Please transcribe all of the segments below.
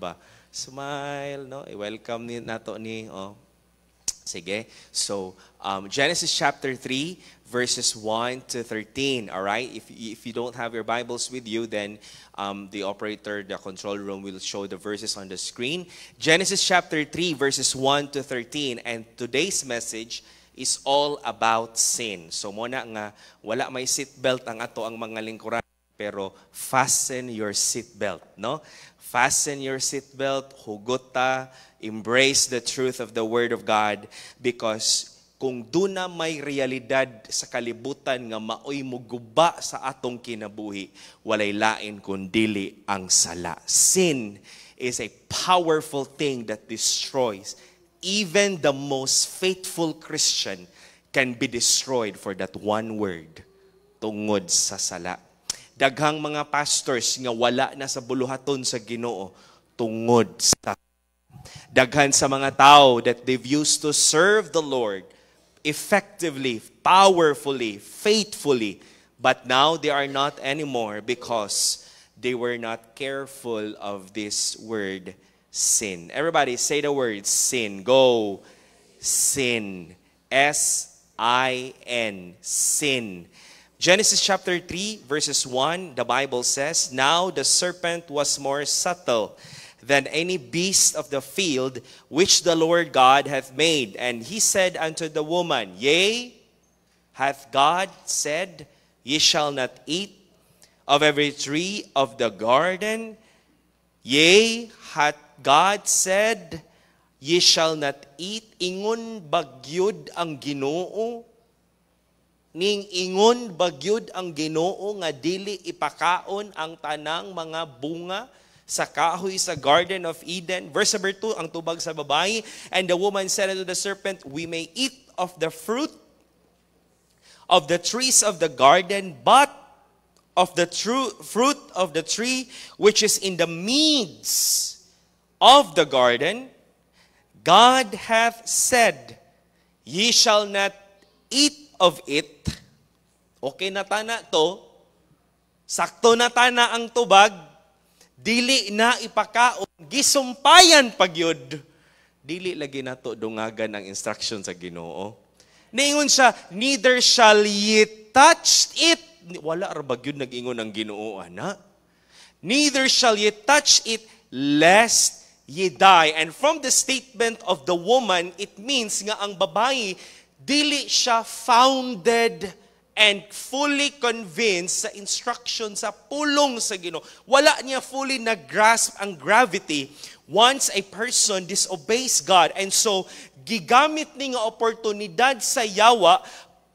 ba? Smile, no? I-welcome ni nato ni, oh. Sige. So, Genesis chapter 3, verses 1 to 13, all right? If you don't have your Bibles with you, then the operator, the control room will show the verses on the screen. Genesis chapter 3, verses 1 to 13, and today's message is all about sin. So, muna nga, wala may seatbelt ang ato ang mga lingkuran, pero fasten your seatbelt, no? Fasten your seatbelt, hugot ta, embrace the truth of the Word of God, because kung duna may realidad sa kalibutan nga maoy muguba sa atong kinabuhi, walay lain kundili ang sala. Sin is a powerful thing that destroys. Even the most faithful Christian can be destroyed for that one word, tungod sa sala. Daghang mga pastors nga wala na sa buluhaton sa Ginoo tungod sa daghan sa mga tao that they've used to serve the Lord effectively, powerfully, faithfully, but now they are not anymore because they were not careful of this word, sin. Everybody say the word sin. Go. Sin. S-I-N. Sin. Genesis chapter 3, verses 1, the Bible says, "Now the serpent was more subtle than any beast of the field which the Lord God hath made. And he said unto the woman, Yea, hath God said, Ye shall not eat of every tree of the garden? Yea, hath God said, Ye shall not eat." Ingon bagyod ang Ginoo. Ning ingon bagyod ang Ginoo nga dili ipakaon ang tanang mga bunga sa kahoy sa Garden of Eden. Verse number 2, ang tubag sa babae. "And the woman said unto the serpent, We may eat of the fruit of the trees of the garden, but of the fruit of the tree which is in the midst of the garden, God hath said, Ye shall not eat of it." Okay na tana to. Sakto na tana ang tubag. Dili na ipakaon. Gisumpayan pagyud. Dili lagi na to dungagan ang instruction sa Ginoo. Niingon siya, "Neither shall ye touch it." Wala ra bagyud nag-ingon ang Ginoo, ana. "Neither shall ye touch it, lest ye die." And from the statement of the woman, it means nga ang babae, dili siya founded and fully convinced sa instruction sa pulong sa Ginoo. Wala niya fully na-grasp ang gravity once a person disobeys God. And so, gigamit ni nga oportunidad sa yawa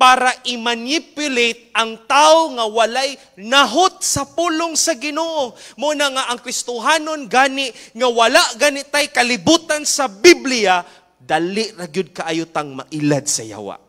para i-manipulate ang tao nga walay nahot sa pulong sa Ginoo. Muna nga ang Kristohanon gani nga wala gani tay kalibutan sa Biblia, dali ra gyud kaayo tang mailad sa yawa.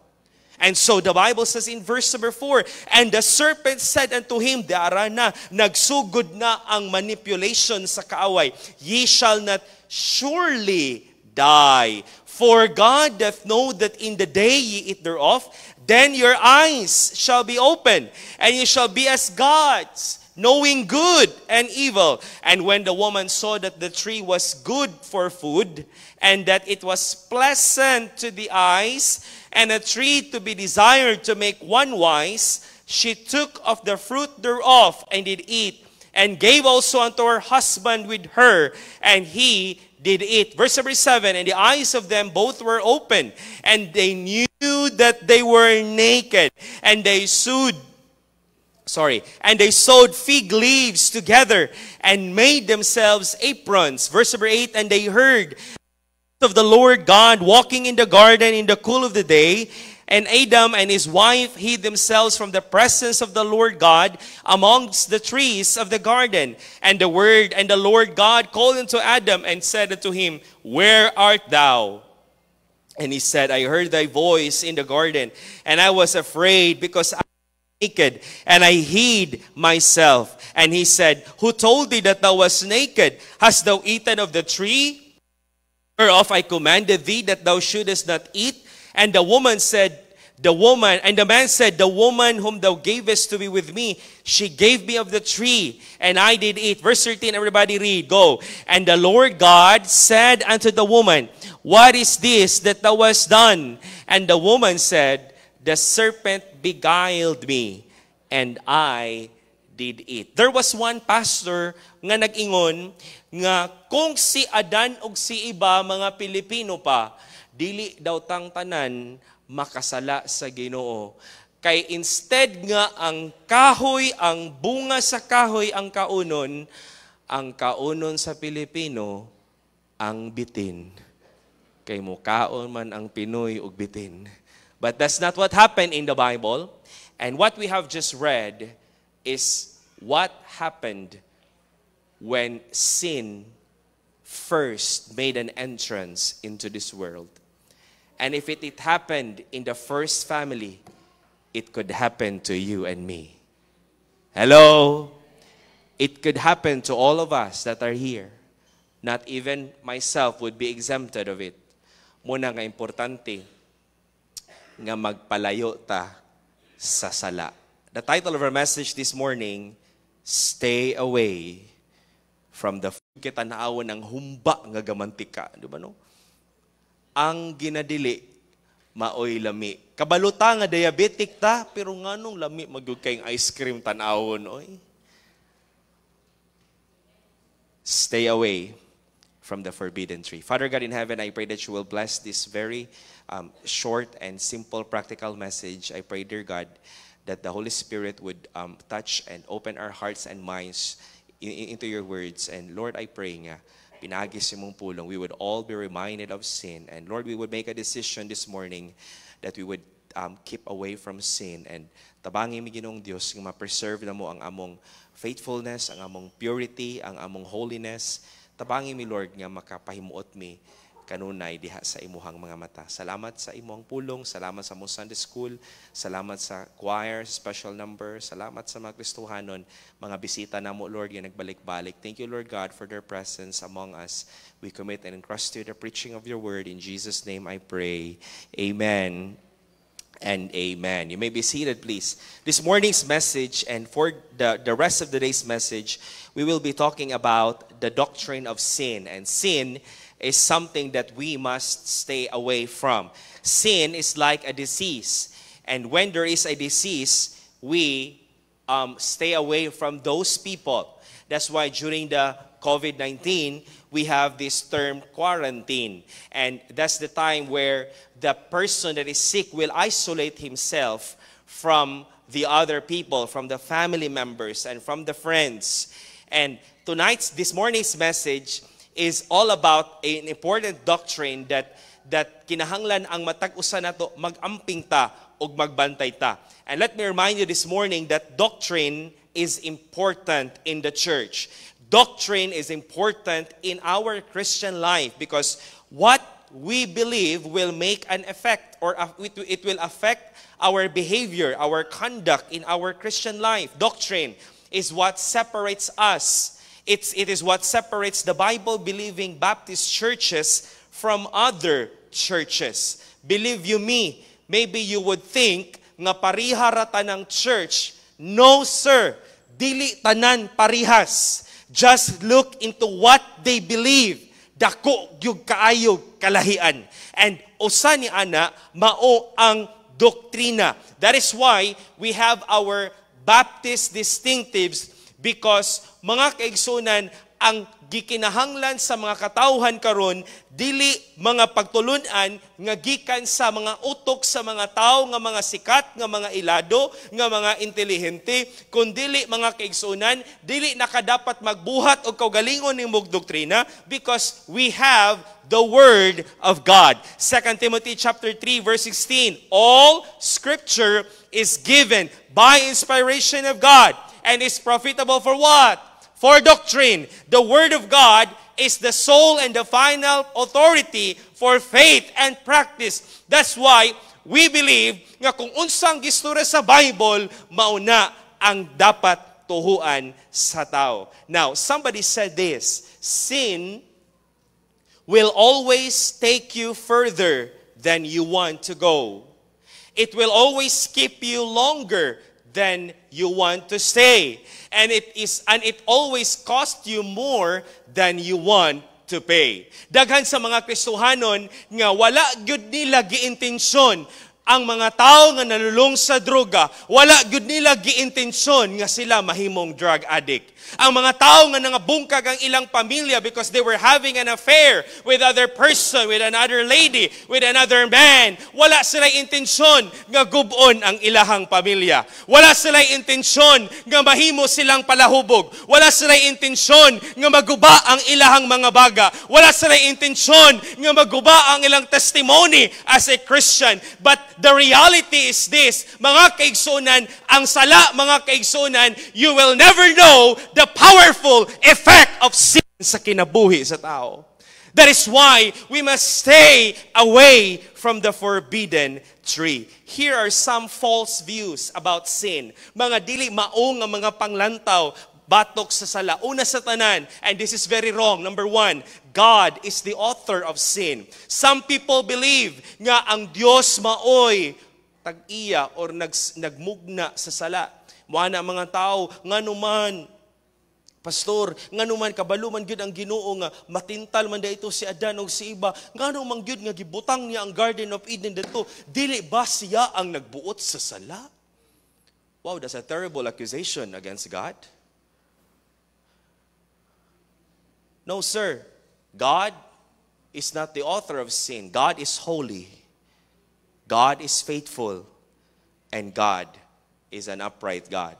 And so the Bible says in verse number 4, "And the serpent said unto him," Diara na, nagsugod na ang manipulation sa kaaway, "Ye shall not surely die. For God doth know that in the day ye eat thereof, then your eyes shall be opened, and ye shall be as gods, knowing good and evil. And when the woman saw that the tree was good for food, and that it was pleasant to the eyes, and a tree to be desired to make one wise, she took of the fruit thereof, and did eat, and gave also unto her husband with her, and he did eat." Verse number 7, "And the eyes of them both were open, and they knew that they were naked, and they sewed fig leaves together, and made themselves aprons." Verse number 8, "And they heard of the Lord God walking in the garden in the cool of the day, and Adam and his wife hid themselves from the presence of the Lord God amongst the trees of the garden. And the Lord God called unto Adam and said unto him, Where art thou? And he said, I heard thy voice in the garden, and I was afraid because I was naked, and I hid myself. And he said, Who told thee that thou wast naked? Hast thou eaten of the tree whereof I commanded thee that thou shouldest not eat? And the woman said, the man said, the woman whom thou gavest to be with me, she gave me of the tree, and I did eat. Verse 13, everybody read, go. And the Lord God said unto the woman, what is this that thou hast done? And the woman said, the serpent beguiled me, and I did eat. There was one pastor nga nag-ingon nga kung si Adan ug si iba mga Pilipino pa, dili daw tang tanan makasala sa Ginoo. Kay instead nga ang kahoy, ang bunga sa kahoy ang kaunon sa Pilipino, ang bitin. Kay mukaon man ang Pinoy ug bitin. But that's not what happened in the Bible. And what we have just read is what happened when sin first made an entrance into this world. And if it happened in the first family, it could happen to you and me. Hello? It could happen to all of us that are here. Not even myself would be exempted of it. Muna nga importante nga magpalayo ta sa sala. The title of our message this morning, Stay Away from the kita naawon ng humba nga gamantika. Di ba no? Ang ginadili, maoy lami. Kabaluta nga diabetic ta, pero nga nung lami magyud kayong ice cream tanawon. Oy. Stay away from the forbidden tree. Father God in heaven, I pray that you will bless this very short and simple practical message. I pray, dear God, that the Holy Spirit would touch and open our hearts and minds into your words. And Lord, I pray nga, pinagis mong pulong, we would all be reminded of sin. And Lord, we would make a decision this morning that we would keep away from sin. And tabangin mi Ginoong Dios nga ma-preserve na mo ang among faithfulness, ang among purity, ang among holiness. Tabangin mi Lord nga makapahimuot mi kanunay diha sa imuhang mga mata. Salamat sa imuhang pulong, salamat sa mong Sunday School, salamat sa choir, special number, salamat sa mga Kristohanon, mga bisita na mo, Lord, yung nagbalik-balik. Thank you, Lord God, for their presence among us. We commit and entrust to you the preaching of your word. In Jesus' name I pray. Amen and amen. You may be seated, please. This morning's message, and for the rest of the day's message, we will be talking about the doctrine of sin. And sin is something that we must stay away from. Sin is like a disease. And when there is a disease, we stay away from those people. That's why during the COVID-19, we have this term quarantine. And that's the time where the person that is sick will isolate himself from the other people, from the family members, and from the friends. And this morning's message is all about an important doctrine that kinahanglan ang matag-usa nato magamping ta ug magbantay ta. And let me remind you this morning that doctrine is important in the church. Doctrine is important in our Christian life because what we believe will make an effect, or it will affect our behavior, our conduct in our Christian life. Doctrine is what separates us. It is what separates the Bible-believing Baptist churches from other churches. Believe you me, maybe you would think nga pariharata ng church. No, sir. Dili tanan parihas. Just look into what they believe. Dako gyud kaayo kalahian. And usa ni ana mao ang doktrina. That is why we have our Baptist distinctives, because mga kaigsunan, ang gikinahanglan sa mga katawhan karon dili mga pagtulunan nga gikan sa mga utok sa mga tao nga mga sikat, nga mga ilado, nga mga intelihente, kundi mga kaigsunan, dili nakadapat magbuhat og kaugalingon ning doktrina, because we have the Word of God. 2 Timothy chapter 3 verse 16, all Scripture is given by inspiration of God and is profitable for what? For doctrine. The Word of God is the sole and the final authority for faith and practice. That's why we believe nga kung unsang gistura sa Bible, mauna ang dapat tuhuan sa tao. Now, somebody said this, sin will always take you further than you want to go. It will always keep you longer than you want to stay. And it always cost you more than you want to pay. Daghan sa mga Kristohanon nga wala gyud nila giintensyon ang mga tao nga nalulong sa droga, wala gyud nila giintensyon nga sila mahimong drug addict. Ang mga tao nga nangabungkag ang ilang pamilya because they were having an affair with other person, with another lady, with another man, wala sila intensyon nga gubon ang ilahang pamilya. Wala sila intensyon nga mahimo silang palahubog. Wala sila intensyon nga maguba ang ilahang mga baga. Wala sila intensyon nga maguba ang ilang testimony as a Christian. But the reality is this, mga kaigsunan, ang sala, mga kaigsunan, you will never know the powerful effect of sin sa kinabuhi sa tao. That is why we must stay away from the forbidden tree. Here are some false views about sin. Mga dili maong nga mga panglantaw batok sa sala. Una sa tanan, and this is very wrong. Number one, God is the author of sin. Some people believe nga ang Dios maoy tag-iya or nagmugna sa sala. Mga mga tao, nga numan, Pastor, nga naman kabaluman gyud ang Ginoo nga matintal man dayto si Adan o si Iba, nga naman gyud nga gibutang niya ang Garden of Eden dito, dili ba siya ang nagbuot sa sala? Wow, that's a terrible accusation against God. No, sir. God is not the author of sin. God is holy. God is faithful. And God is an upright God.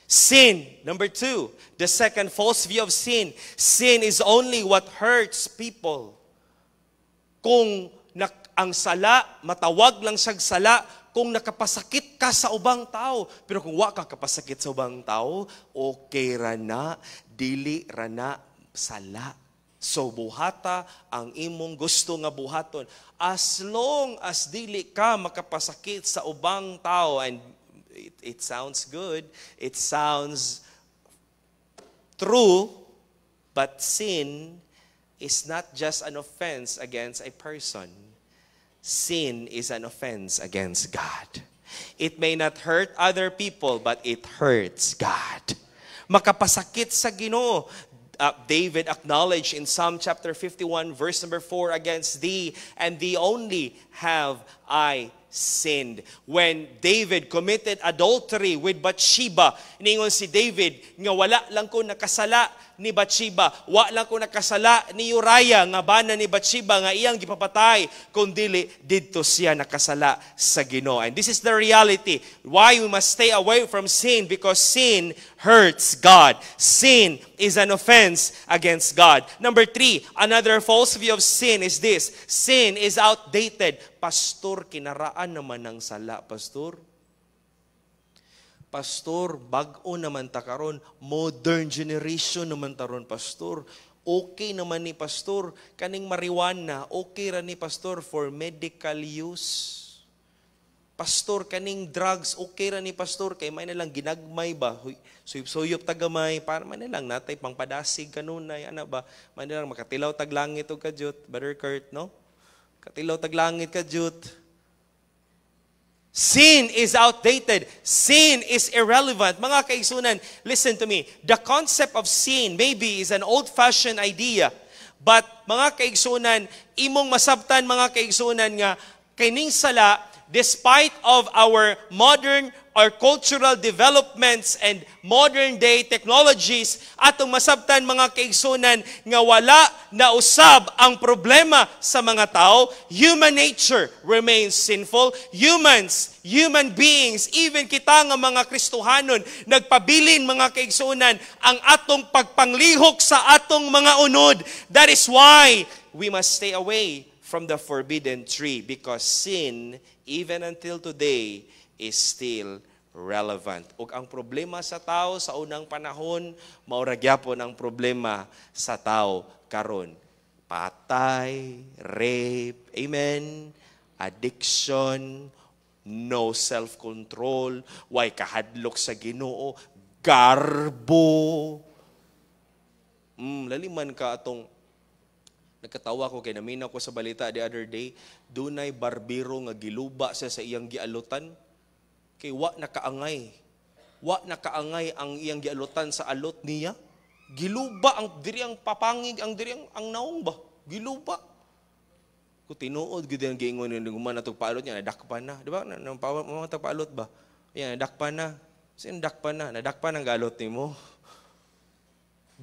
Sin, number two, the second false view of sin. Sin is only what hurts people. Kung ang sala, matawag lang siyang sala, kung nakapasakit ka sa ubang tao. Pero kung wa ka kapasakit sa ubang tao, okay ra na, dili ra na sala. So buhata ang imong gusto nga buhaton. As long as dili ka makapasakit sa ubang tao, and it sounds good, it sounds true, but sin is not just an offense against a person. Sin is an offense against God. It may not hurt other people, but it hurts God. Makapasakit sa Ginoo. David acknowledged in Psalm chapter 51, verse number 4, against thee and thee only have I sinned. When David committed adultery with Bathsheba, ningon si David nga wala lang ko nakasala ni Bathsheba, wala lang ko nakasala ni Uriah nga bana ni Bathsheba nga iyang gipapatay, kundi didto siya nakasala sa Ginoo. And this is the reality why we must stay away from sin, because sin hurts God. Sin is an offense against God. Number three, another false view of sin is this: sin is outdated. Pastor, kinaraan naman ng sala, Pastor. Pastor, bag-o naman ta karon, modern generation naman taron, Pastor. Okay naman ni Pastor, kaning marijuana, okay ra ni Pastor for medical use. Pastor, kaning drugs, okay ra ni Pastor, kay may nalang ginagmay ba? Suyop-suyop tagamay, para man nilang natay pangpadasig kanunay, ana ba? Man nilang makatilaw taglangit o kadyot, Brother Kurt, no? Katilaw taglangit kadyot. Sin is outdated. Sin is irrelevant. Mga kaigsunan, listen to me. The concept of sin maybe is an old-fashioned idea. But mga kaigsunan, imong masabtan mga kaigsunan nga, kining sala, despite of our modern or cultural developments and modern day technologies, atong masabtan mga kaigsunan nga wala na usab ang problema sa mga tao. Human nature remains sinful. Human beings, even kita nga mga Kristohanon, nagpabilin mga kaigsunan ang atong pagpanglihok sa atong mga unod. That is why we must stay away from the forbidden tree, because sin, even until today, is still relevant. Ug ang problema sa tao sa unang panahon, maura gyapon ang problema sa tao karon. Patay, rape, amen, addiction, no self-control, way kahadlok sa Ginoo, garbo. Laliman ka atong Nagkatawa ko kay naminaw ko sa balita the other day, dunay barbero nga giluba siya sa iyang gialutan. Kay wa nakaangay. Wa nakaangay ang iyang gialutan sa alot niya. Giluba ang diri ang papangig, ang diri ang naong ba. Giluba. Kung tinuod gid ang giingon ni guman atong paalot niya, nadakpan na. Di ba? Nang mga paalot ba? Yan, nadakpan na. Sin nadakpan na. Nadakpan ang galot nimo.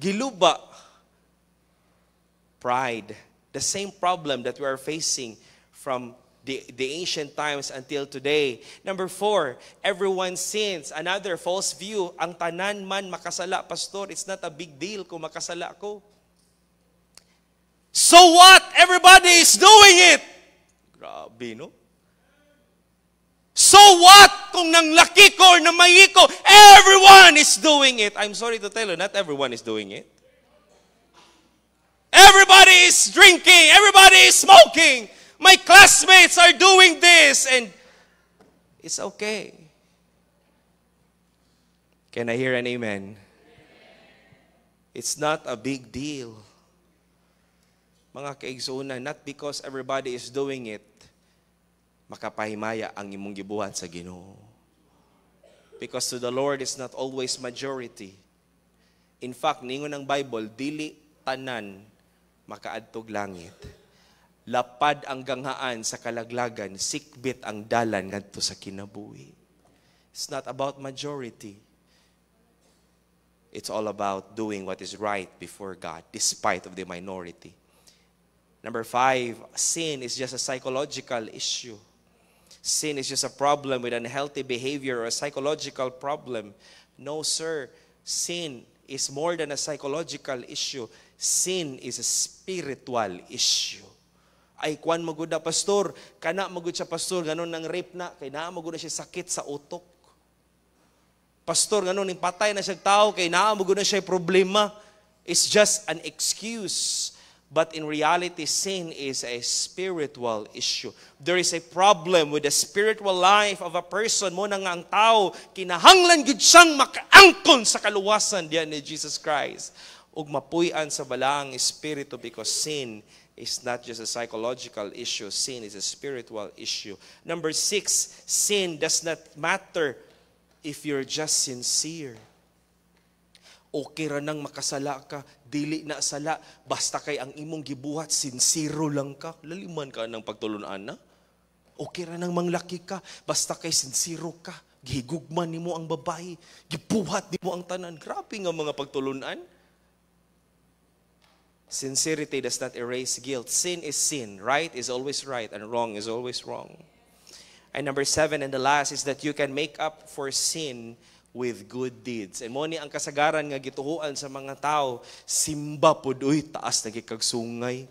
Giluba. Pride. The same problem that we are facing from the ancient times until today. Number 4, everyone sins. Another false view, ang tanan man makasala, pastor. It's not a big deal kung makasala ko. So what? Everybody is doing it. Grabe, no? So what? Kung nanglaki ko or namayi ko, everyone is doing it. I'm sorry to tell you, not everyone is doing it. Everybody is drinking. Everybody is smoking. My classmates are doing this. And it's okay. Can I hear an amen? It's not a big deal. Mga kaigsunan, not because everybody is doing it, makapahimaya ang imong gibuhat sa Ginoo. Because to the Lord, it's not always majority. In fact, ningon ng Bible, dili tanan makaadtog langit. Lapad ang ganghaan sa kalaglagan, sikbit ang dalan ngadto sa kinabuhi. It's not about majority. It's all about doing what is right before God, despite of the minority. Number 5, sin is just a psychological issue. Sin is just a problem with unhealthy behavior or a psychological problem. No, sir. Sin is more than a psychological issue. Sin is a spiritual issue. Ay, kuan magud na, pastor. Kana magud siya, pastor. Ganon nang rape na. Kaya na magud na siya sakit sa utok. Pastor, ganon, yung patay na siya tao. Kaya na magud na siya problema. It's just an excuse. But in reality, sin is a spiritual issue. There is a problem with the spiritual life of a person. Mo na nga ang tao, kinahanglan gid siyang makaangkon sa kaluwasan diyan ni Jesus Christ. Ug mapuy-an sa balaang espiritu, because sin is not just a psychological issue. Sin is a spiritual issue. Number 6, sin does not matter if you're just sincere. Okay ra nang makasala ka, dili na sala, basta kay ang imong gibuhat, sincero lang ka, laliman ka ng pagtulunan na. Okay ra nang manglaki ka, basta kay sincero ka, gihigugman nimo ang babae, gibuhat nimo ang tanan. Grabe nga mga pagtulunan. Sincerity does not erase guilt. Sin is sin. Right is always right and wrong is always wrong. And number 7 and the last is that you can make up for sin with good deeds. And mo ni ang kasagaran nga gituhuan sa mga tao, simba pod uy taas na kay kag sungay.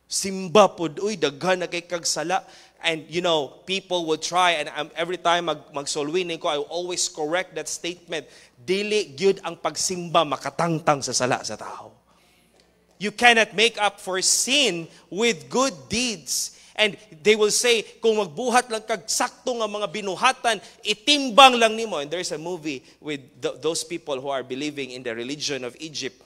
Simba pod uy daghan na kay kag sala. And you know, people would try, and every time magsolwining ko, I always correct that statement. Dili gyud ang pagsimba makatangtang sa sala sa tao. You cannot make up for sin with good deeds. And they will say, kung magbuhat lang kag sakto nga mga binuhatan, itimbang lang nimo. And there's a movie with those people who are believing in the religion of Egypt.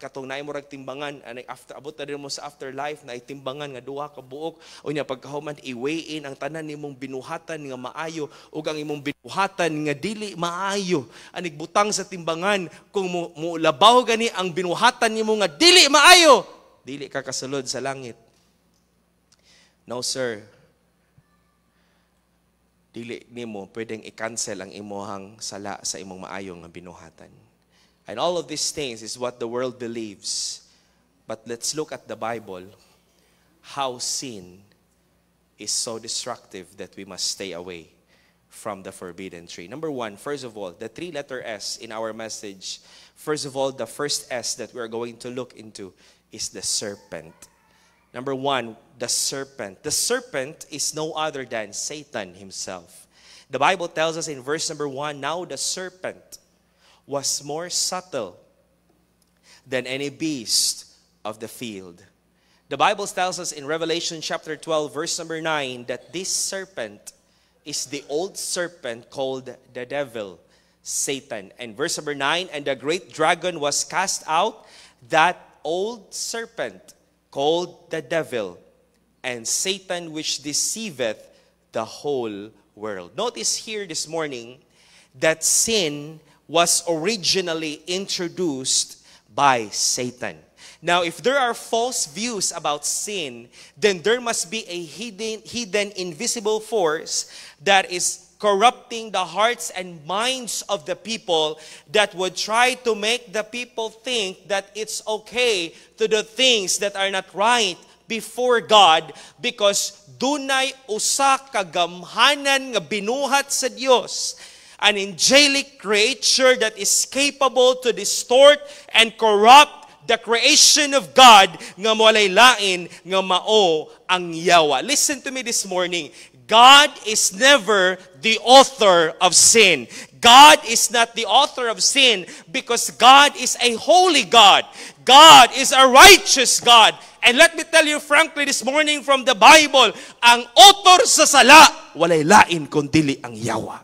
Katong naay mo rag timbangan, after abot na din mo sa afterlife, na itimbangan nga duha ka buok, o niya pagkahuman i-weigh in ang tanan nimong binuhatan nga maayo ug ang imong binuhatan nga dili maayo. Anig butang sa timbangan, kung mulabaw gani ang binuhatan nimo nga dili maayo, dili ka kasulod sa langit. No, sir. Dili nimo pwedeng i-cancel ang imuhang sala sa imong maayo nga binuhatan. And all of these things is what the world believes. But let's look at the Bible, how sin is so destructive that we must stay away from the forbidden tree. Number 1, first of all, the 3-letter S in our message. First of all, the first S that we're going to look into is the serpent. Number 1, the serpent. The serpent is no other than Satan himself. The Bible tells us in verse number 1, now the serpent was more subtle than any beast of the field. The Bible tells us in Revelation chapter 12, verse number 9, that this serpent is the old serpent called the devil, Satan. And verse number 9, and the great dragon was cast out, that old serpent called the devil and Satan, which deceiveth the whole world. Notice here this morning that sin was originally introduced by Satan. Now, if there are false views about sin, then there must be a hidden invisible force that is corrupting the hearts and minds of the people, that would try to make the people think that it's okay to do things that are not right before God, because dunay usa ka gamhanan nga binuhat sa Dios, an angelic creature that is capable to distort and corrupt the creation of God, nga walay lain nga mao ang yawa. Listen to me this morning. God is never the author of sin. God is not the author of sin because God is a holy God. God is a righteous God. And let me tell you frankly this morning from the Bible, ang author sa sala, walay lain kundi ang yawa.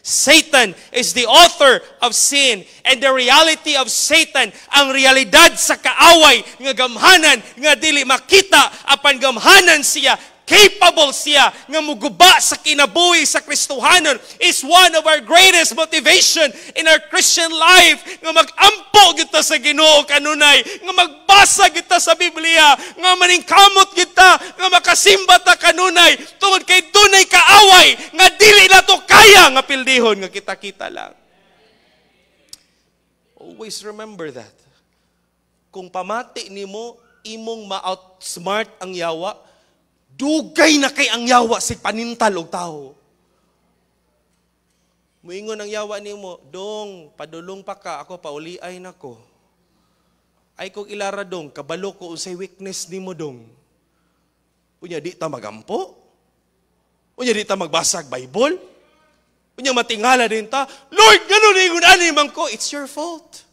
Satan is the author of sin, and the reality of Satan, ang realidad sa kaaway nga gamhanan nga dili makita, apan gamhanan siya, capable siya nga muguba sa kinabuhi sa Kristohanon, is one of our greatest motivation in our Christian life, nga mag-ampo kita sa Ginoo kanunay, nga magbasa kita sa Biblia, nga maningkamot kita, nga makasimba ta kanunay, tungod kay dunay kaaway nga dili na to kaya nga pildihon nga kita-kita lang. Always remember that. Kung pamati nimo imong ma-outsmart ang yawa, dugay na kay ang yawa si panintal og tao. Muingon ang yawa nimo, dong, padulong pa ka, ako pauliay nako. Ay kog ilara dong, kabalo ko unsay weakness nimo dong. Unya di ta magampo? Unya di ta magbasag Bible? Unya matingala din ta, Lord, ganun ingon ani man ko, it's your fault.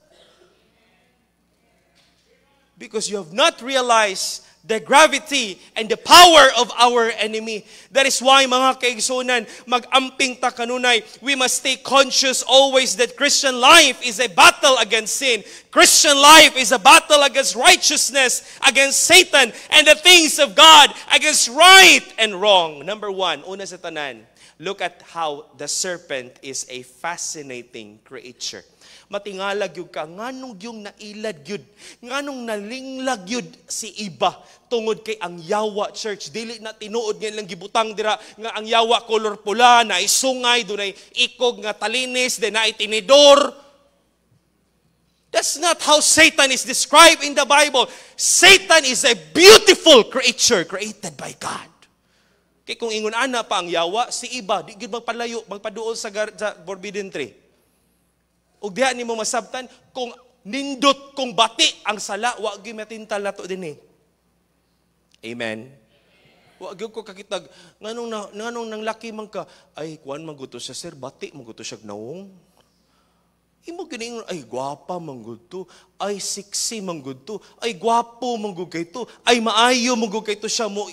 Because you have not realized the gravity and the power of our enemy. That is why, mga kaigsunan, mag-amping ta kanunay, we must stay conscious always that Christian life is a battle against sin. Christian life is a battle against righteousness, against Satan, and the things of God, against right and wrong. Number one, una sa tanan, look at how the serpent is a fascinating creature. Matingalag yun ka, nganong yung nailad yun, nganong nalinglag yun si iba, tungod kay ang yawa, church, dili na tinuod ngayon lang gibutang dira, nga ang yawa color pula, na isungay, dunay ikog nga talinis, na itinidor. That's not how Satan is described in the Bible. Satan is a beautiful creature created by God. Kaya kung ingon ana pa ang yawa, si iba, di gid magpalayo, magpaduol sa forbidden tree. Ug diha nimo masabtan kung nindot kung bati ang sala, wa gyud matintal nato dinhi. Amen. Wa gyud ko kakitag nganong nang laki man ka, ay kuan man gusto siya sir, bati man gusto siya nawong. Imo giningon, ay gwapa man gud to, ay sexy man gud to, ay gwapo man gud kay to, ay maayo man gud kay to siya, mo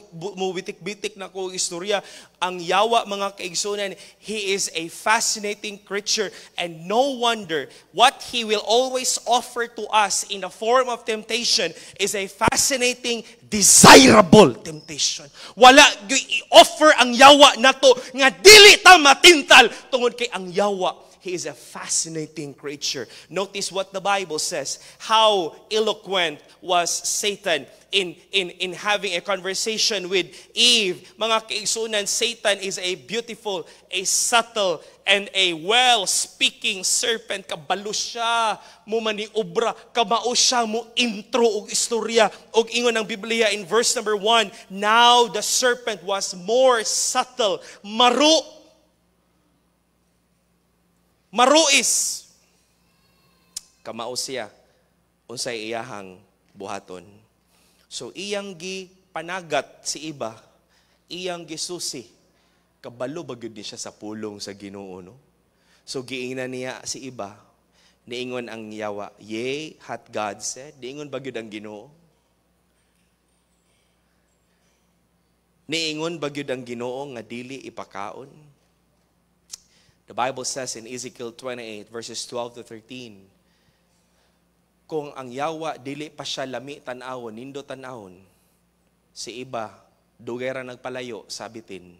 bitik-bitik na ko istorya. Ang yawa, mga kaigsunan, he is a fascinating creature, and no wonder what he will always offer to us in the form of temptation is a fascinating, desirable temptation. Wala i-offer ang yawa nato nga dili ta matintal tungod kay ang yawa. He is a fascinating creature. Notice what the Bible says. How eloquent was Satan in having a conversation with Eve. Mga kaigsunan, Satan is a beautiful, a subtle, and a well-speaking serpent. Kabalo siya, mo maniobra, kamao siya, mo intro og istorya. Og ingon ang Biblia in verse number 1, now the serpent was more subtle, maruis. Kamao siya unsay iyahang buhaton. So iyang gi panagat si iba, iyang gisusi. Kabalo ba gyud ni siya sa pulong sa Ginoo, no? So giingnan niya si iba. Niingon ang yawa, yea, hath God said? Niingon ba gyud ang Ginoo? Niingon ba gyud ang Ginoo nga dili ipakaon? The Bible says in Ezekiel 28, verses 12 to 13, Kung ang yawa dili pa siya lami tan-awon, nindo tan-awon, si iba dugay ra nagpalayo sabitin.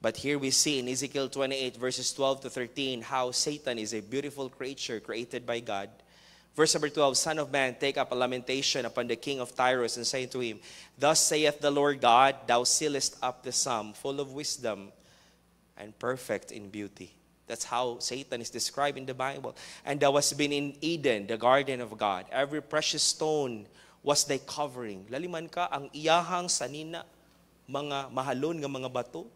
But here we see in Ezekiel 28 verses 12 to 13 how Satan is a beautiful creature created by God. Verse number 12, Son of man, take up a lamentation upon the king of Tyrus and say to him, Thus saith the Lord God, thou sealest up the sum, full of wisdom and perfect in beauty. That's how Satan is described in the Bible. And thou hast been in Eden, the garden of God. Every precious stone was thy covering. Laliman ka, ang iyahang sanina, mga mahalon nga mga bato.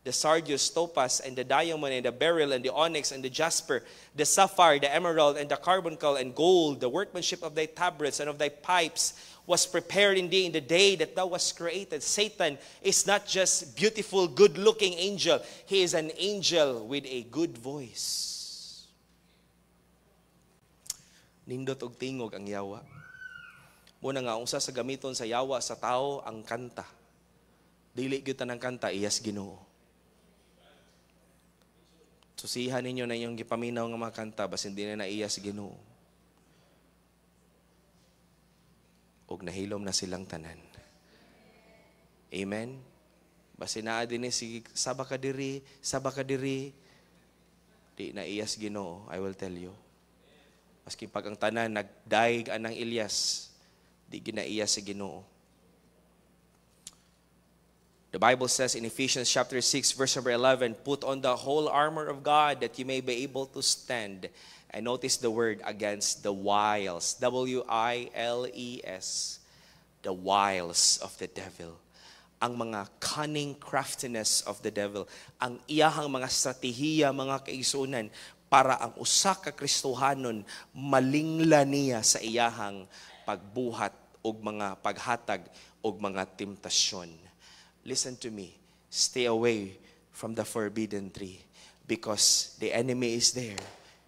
The sardius, topaz, and the diamond, and the beryl, and the onyx, and the jasper, the sapphire, the emerald, and the carbuncle, and gold, the workmanship of thy tabrets and of thy pipes, was prepared in thee in the day that thou wast created. Satan is not just beautiful, good-looking angel. He is an angel with a good voice. Nindot og tingog ang yawa. Muna nga, usa sa gamiton sa yawa sa tao, ang kanta. Dili gyud tanang kanta, iyas Ginoo. Susihan ninyo na yung gipaminaw nga mga kanta, bas hindi na naiyas Ginoo. Og nahilom na silang tanan. Amen? Basi naa din si saba ka diri, di naiyas Ginoo, I will tell you. Maski pag ang tanan nagdaig anang Ilyas, di ginaiyas si Ginoo. The Bible says in Ephesians chapter 6 verse number 11, put on the whole armor of God that you may be able to stand. And notice the word against the wiles. W-I-L-E-S. The wiles of the devil. Ang mga cunning craftiness of the devil. Ang iyahang mga strategiya, mga kaisunan, para ang usa ka Kristohanon malingla niya sa iyahang pagbuhat og mga paghatag og mga temptasyon. Listen to me. Stay away from the forbidden tree because the enemy is there.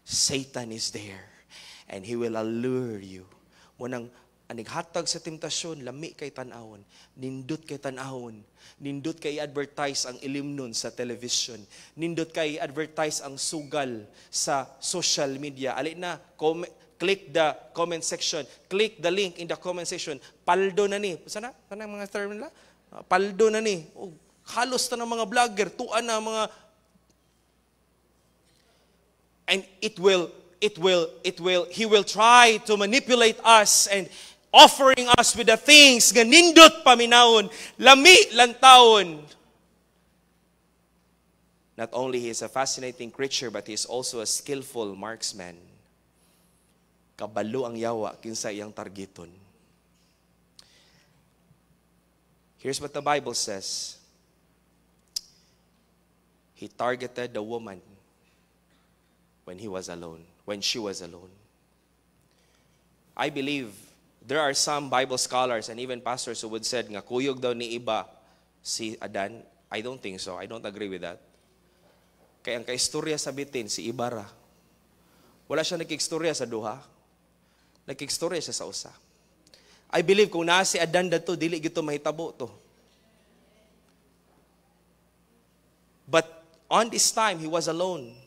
Satan is there. And he will allure you. Munang anighatag sa temptasyon, lami kay tanawon. Nindot kay tanawon. Nindot kay advertise ang ilimnon sa television. Nindot kay advertise ang sugal sa social media. Ali na, click the comment section. Click the link in the comment section. Paldo na ni. Sana ang mga term nila? Paldo na ni. Halos na ng mga vlogger, tuan na mga. And he will try to manipulate us and offering us with the things nga nindot paminawon, lami lantawon. Not only he is a fascinating creature, but he is also a skillful marksman. Kabalo ang yawa kinsa iyang targeton. Here's what the Bible says. He targeted the woman when he was alone, when she was alone. I believe there are some Bible scholars and even pastors who would said nga kuyog daw ni iba si Adan. I don't think so. I don't agree with that. Kaya ang kaistorya sa bitin si Ibara. Wala siya nagkikstorya sa duha. Nagkikstorya siya sa usa. I believe kung naa si Adan dato, dili gito mahitabo to. But on this time, he was alone.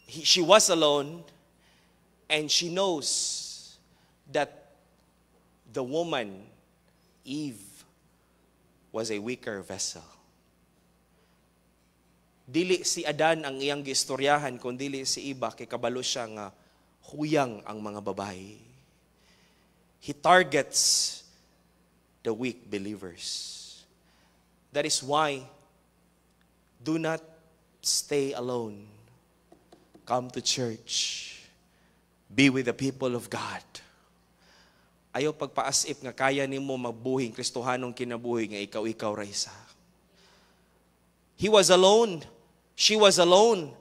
She was alone, and she knows that the woman, Eve, was a weaker vessel. Dili si Adan ang iyang giistoryahan, kundi si Eva, kay kabalo siya nga huyang ang mga babae. He targets the weak believers. That is why, do not stay alone. Come to church. Be with the people of God. Ayaw pagpaasip nga kaya nimo magbuhing Kristohanong kinabuhi nga ikaw ra isa. He was alone. She was alone.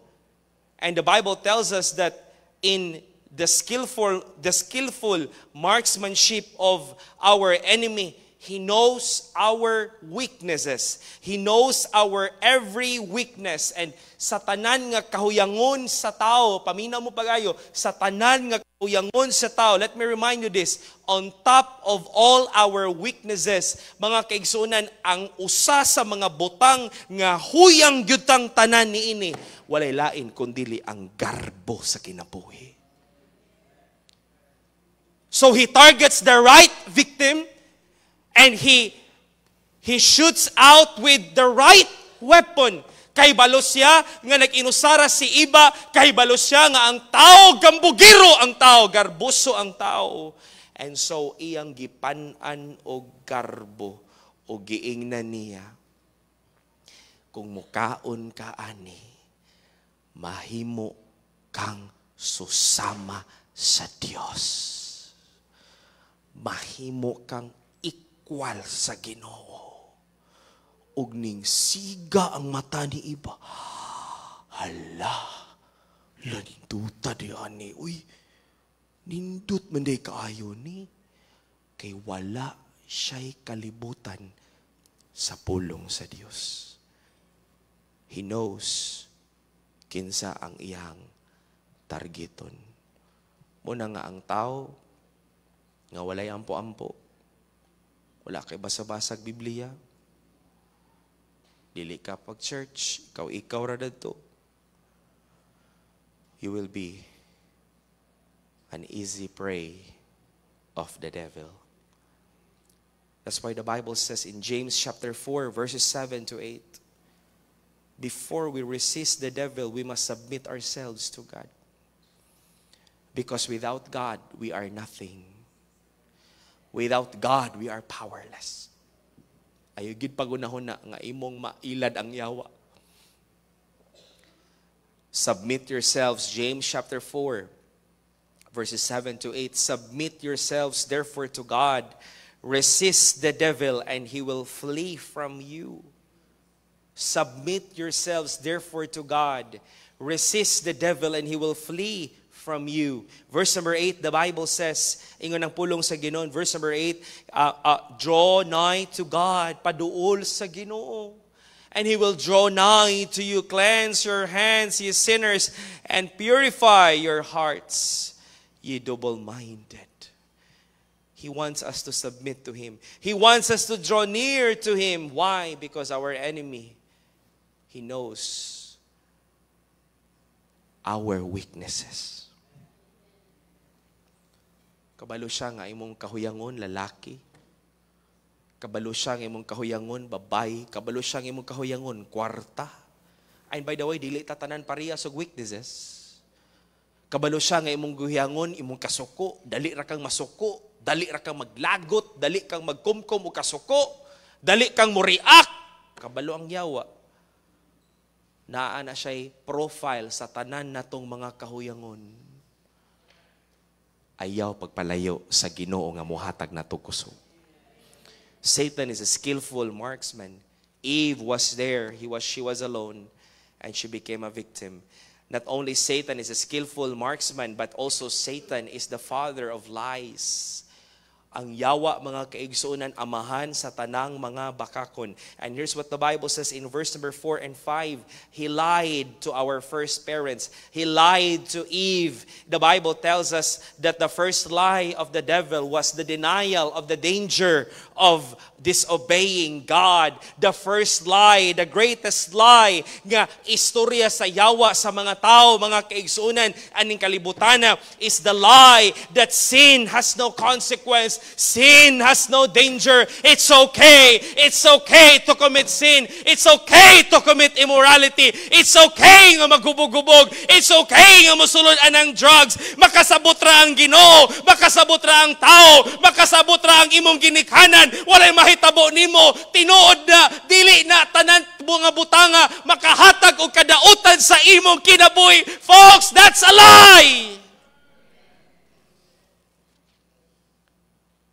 And the Bible tells us that in the skillful marksmanship of our enemy, he knows our weaknesses. He knows our every weakness. And sa tanan nga kahuyangon sa tao, paminaw mo pagayo, sa tanan nga kahuyangon sa tao, let me remind you this, on top of all our weaknesses, mga kaigsunan, ang usa sa mga butang nga huyang gyutang tanan niini, walay lain kundili ang garbo sa kinabuhi. So he targets the right victim and he shoots out with the right weapon. Kay balos siya nga nag-inusara si iba, kay balos siya nga ang tao gambugiro ang tao, garbuso ang tao. And so iyang gipan-an og garbo o giingnan niya. Kung mukaon ka ani, mahimo kang susama sa Dios. Mahimo kang ikwal sa Ginoo. Ug ning siga ang mata ni iba. Hala, laninduta di ani. Uy, nindut man day kaayo ni. Kay wala siya'y kalibutan sa pulong sa Dios. He knows kinsa ang iyang targeton. Muna nga ang tao, nga walay ampo-ampo, wala kay basa-basag Biblia, dili ka pag-church, ikaw ra dadto, you will be an easy prey of the devil. That's why the Bible says in James chapter 4, verses 7 to 8, before we resist the devil, we must submit ourselves to God. Because without God, we are nothing. Without God, we are powerless. Ayaw gid pagunahon na nga imong mailad ang yawa. Submit yourselves, James chapter 4, verses 7 to 8. Submit yourselves therefore to God. Resist the devil and he will flee from you. Submit yourselves therefore to God. Resist the devil and he will flee from you. Verse number 8, the Bible says, ingon ang pulong sa Ginoo, verse number 8, draw nigh to God, paduol sa Ginoo, and He will draw nigh to you. Cleanse your hands, ye sinners, and purify your hearts, ye double-minded. He wants us to submit to Him. He wants us to draw near to Him. Why? Because our enemy, he knows our weaknesses. Kabalo siya nga imong kahuyangon lalaki. Kabalo siya nga imong kahuyangon babae. Kabalo siya nga imong kahuyangon kwarta. And by the way, dili tatanan pareha sa weaknesses. Kabalo siya nga imong guhiyangon imong kasuko, dali ra kang masuko, dali ra kang maglagot, dali kang magkumkum o kasuko, dali kang mo-react. Kabalo ang yawa. Naa na siya'y profile sa tanan natong mga kahuyangon. Ayaw pagpalayo sa Ginoo nga mohatag na kusog. Satan is a skillful marksman. Eve was there, she was alone, and she became a victim. Not only Satan is a skillful marksman, but also Satan is the father of lies. Ang yawa mga kaigsuunan amahan sa tanang mga bakakon. And here's what the Bible says in verse number 4 and 5. He lied to our first parents. He lied to Eve. The Bible tells us that the first lie of the devil was the denial of the danger of disobeying God. The first lie, the greatest lie nga istorya sa yawa sa mga tao, mga kaigsuunan, aning kalibutana is the lie that sin has no consequence. Sin has no danger. It's okay. It's okay to commit sin. It's okay to commit immorality. It's okay nga maghubog-hubog. It's okay nga musulod anang drugs. Makasabot ra ang Ginoo. Makasabot ra ang tao. Makasabot ra ang imong ginikhanan. Walay mahitabo nimo. Tinuod na, dili na tanan mga butanga makahatag og kadautan sa imong kinabuhi. Folks, that's a lie.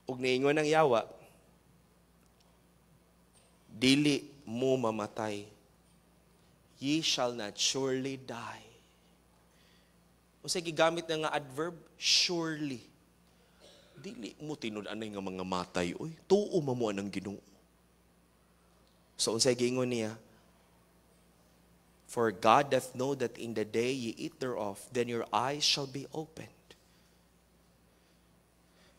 Ug niingon ng yawa, dili mo mamatay. Ye shall not surely die. Unsay gigamit na nga adverb? Surely. Dili mo tinud-anay nga mga matay. Oy, tuo mo anang Ginoo. So unsay giingon niya? For God doth know that in the day ye eat thereof, then your eyes shall be opened.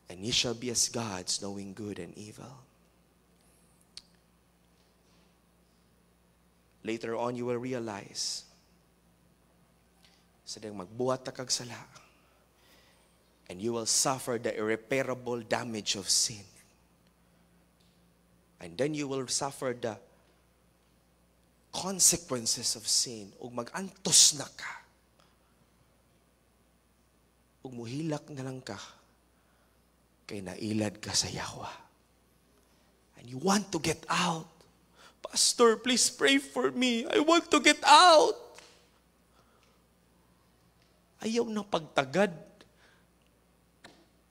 And ye shall be as gods, knowing good and evil. Later on, you will realize, sadang magbuhat ta kag sala, And you will suffer the irreparable damage of sin. And then you will suffer the consequences of sin. Ug mag-antos na ka. Ug muhilak na lang ka. Kay nailad ka sa yawa. And you want to get out. Pastor, please pray for me. I want to get out. Ayaw na pagtagad.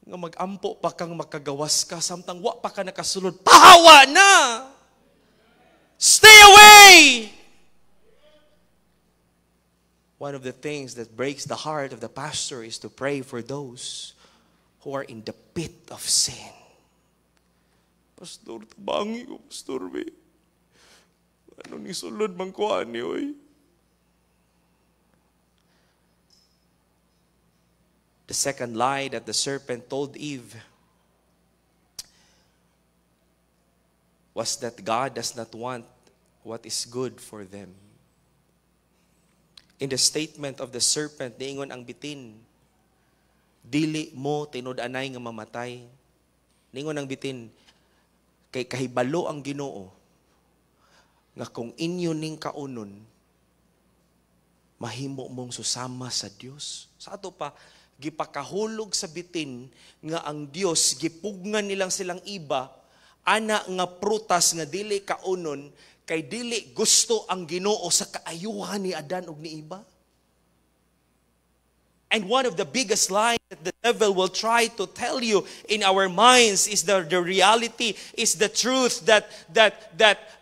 Nga mag-ampo pa kang makagawas ka, samtang wa pa ka nakasulod, pahawa na! Stay away! One of the things that breaks the heart of the pastor is to pray for those who are in the pit of sin. Pastor, tabangi ko, Pastor, be. Ano ni sulod mang kuhaan niyo, eh? The second lie that the serpent told Eve was that God does not want what is good for them. In the statement of the serpent, niingon ang bitin, dili mo tinud-anay nga mamatay. Niingon ang bitin, kay kahibalo ang Ginoo, nga kung inyo ning kaunon, mahimo mong susama sa Dios. Sa ato pa, gipakahulog sa bitin nga ang Dios gipugnan nilang silang iba ana nga prutas nga dili kaunon kay dili gusto ang Ginoo sa kaayuhan ni Adan ug ni Eva. And one of the biggest lies that the devil will try to tell you in our minds is the reality, is the truth that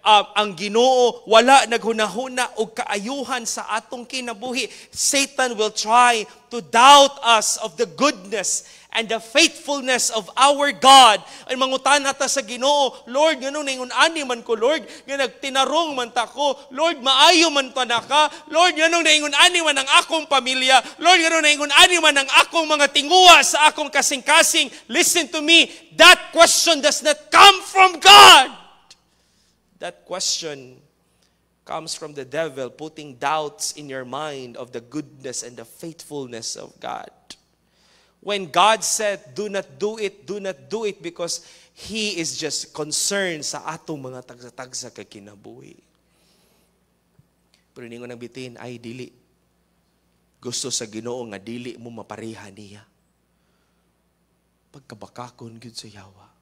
ang Ginoo wala naghunahuna og kaayuhan sa atong kinabuhi. Satan will try to doubt us of the goodness and the faithfulness of our God. Ay mangutan nata sa Ginoo, Lord, ngano ningon ani man ko, Lord, nga nagtinarong man ta ko, Lord, maayo man ta naka, Lord, ngano ningon ani man ang akong pamilya, Lord, ngano ningon ani man ang akong mga tinguha sa akong kasing-kasing. Listen to me, that question does not come from God. That question comes from the devil putting doubts in your mind of the goodness and the faithfulness of God. When God said, do not do it because He is just concerned sa atong mga tagsa-tagsa kay kinabuhi. Pero ningon ang bitin, ay dili. Gusto sa Ginoo nga dili mo mapareha niya. Pagkabakakon gyud sa yawa.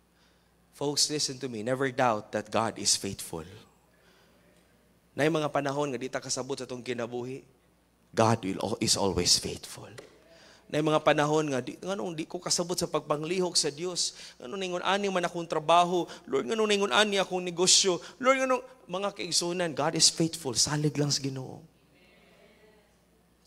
Folks, listen to me. Never doubt that God is faithful. Na yung mga panahon nga di ta kasabot sa itong kinabuhi, God is always faithful. Na yung mga panahon nga, di ko kasabot sa pagpanglihok sa Diyos. Ano ningon ani man akong trabaho. Lord, ano ningon ani akong negosyo. Lord, mga kaigsunan, God is faithful. Salig lang sa Ginoo.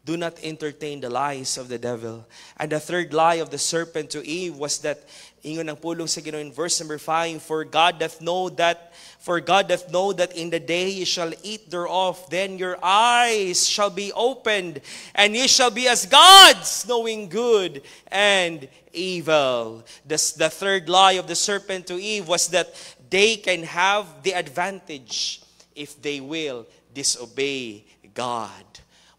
Do not entertain the lies of the devil. And the third lie of the serpent to Eve was that, ingon ang pulong sa Ginoo in verse number 5, For God doth know that in the day ye shall eat thereof, then your eyes shall be opened, and ye shall be as gods, knowing good and evil. The third lie of the serpent to Eve was that they can have the advantage if they will disobey God.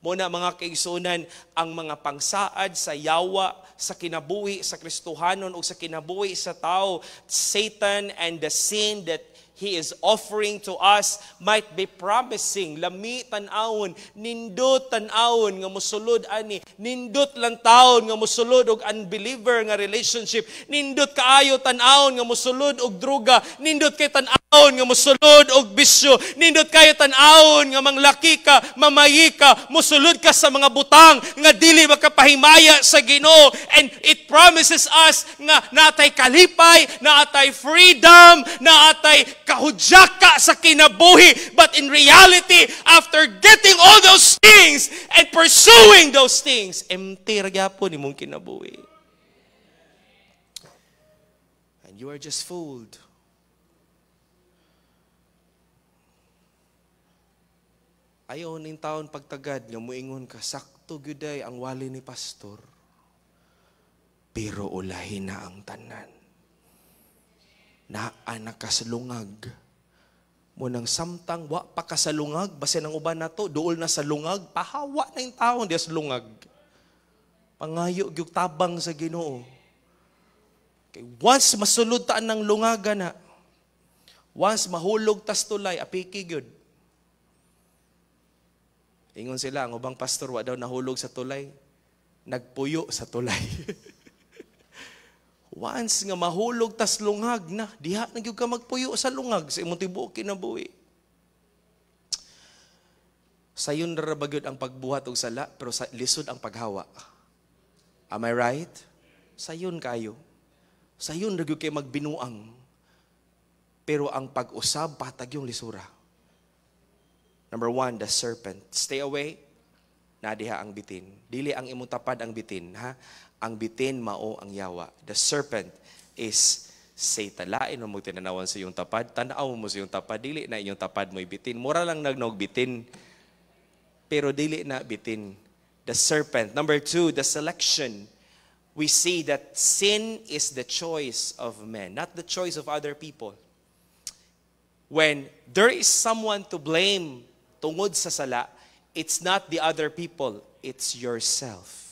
Muna mga kaigsunan, ang mga pangsaad sa yawa, sa kinabuhi, sa Kristohanon o sa kinabuhi sa tao, Satan and the sin that he is offering to us might be promising, lami tan-awon, nindot tan-awon nga mosulod ani, nindot lang taon nga mosulod og unbeliever nga relationship, nindot kaayo tan-awon nga mosulod og druga, nindot kay tan-awon nga mosulod og bisyo, nindot kayo tan-awon nga manglaki ka, mamayi ka, mosulod ka sa mga butang nga dili makapahimaya sa Ginoo. And it promises us nga natay kalipay, natay freedom, natay kahudyaka sa kinabuhi. But in reality, after getting all those things and pursuing those things, empty ra gyapon imong kinabuhi. And you are just fooled. Ayaw ning taon pagtagad nga muingon ka, sakto gyuday ang wali ni pastor. Pero ulahin na ang tanan. Naa nakasalungag. Munang samtang wa pa kasalungag, base ng uban na to, duol na sa lungag, pahawa na yung taon, di sa lungag. Pangayo, gyug tabang sa Ginoo. Kay once masulod taan ng lungaga na, once mahulog tas tulay, apiki gyud. Ingon sila, ang ubang pastor, wa daw nahulog sa tulay, nagpuyo sa tulay. Once nga mahulog tas lungag na, diha na gyud ka magpuyo sa lungag sa imong tibuok kinabuhi. Sayon ra ba gyud ang pagbuhat og sala, pero lisod ang paghawa. Am I right? Sayon kayo. Sayon ra gyud kay magbinuang. Pero ang pag-usab patag yung lisura. Number 1, the serpent. Stay away. Nadiha ang bitin. Dili ang imong tapad ang bitin, ha? Ang bitin mao ang yawa. The serpent is Satan. Lain mo tinanawan sa iyong tapad. Tanaw mo sa iyong tapad. Dili na inyong tapad mo'y bitin. Mura lang nagnog bitin. Pero dili na bitin. The serpent. Number 2, the selection. We see that sin is the choice of men, not the choice of other people. When there is someone to blame tungod sa sala, it's not the other people, it's yourself.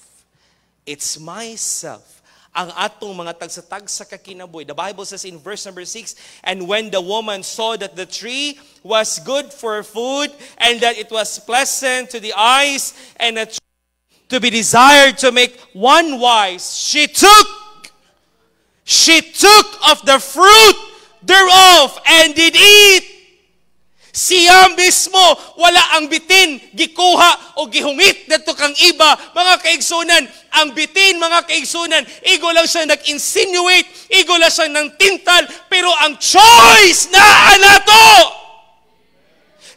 It's myself. Ang atong mga tagsa-tagsa kakinabuhi. The Bible says in verse number 6, and when the woman saw that the tree was good for food, and that it was pleasant to the eyes, and a tree to be desired to make one wise, she took of the fruit thereof and did eat. Siya mismo, wala ang bitin, gikuha o gihungit dito kang iba. Mga kaigsunan, ang bitin, mga kaigsunan, igo lang siya nag-insinuate, igo lang siya ng tintal, pero ang choice na anato.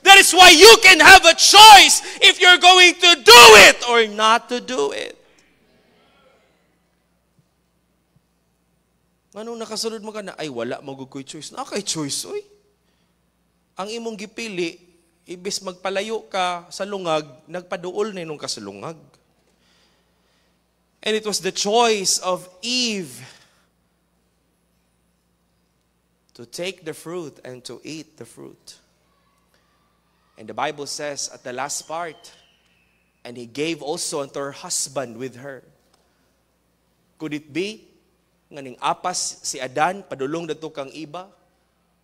That is why you can have a choice if you're going to do it or not to do it. Anong nakasunod mo ka na? Ay, wala magugkoy choice. Nakay choice, oy. Ang imong gipili, ibis magpalayo ka sa lungag, nagpaduol na inong ka sa lungag. And it was the choice of Eve to take the fruit and to eat the fruit. And the Bible says at the last part, and he gave also unto her husband with her. Could it be, nganing apas si Adan, padulong dato kang iba,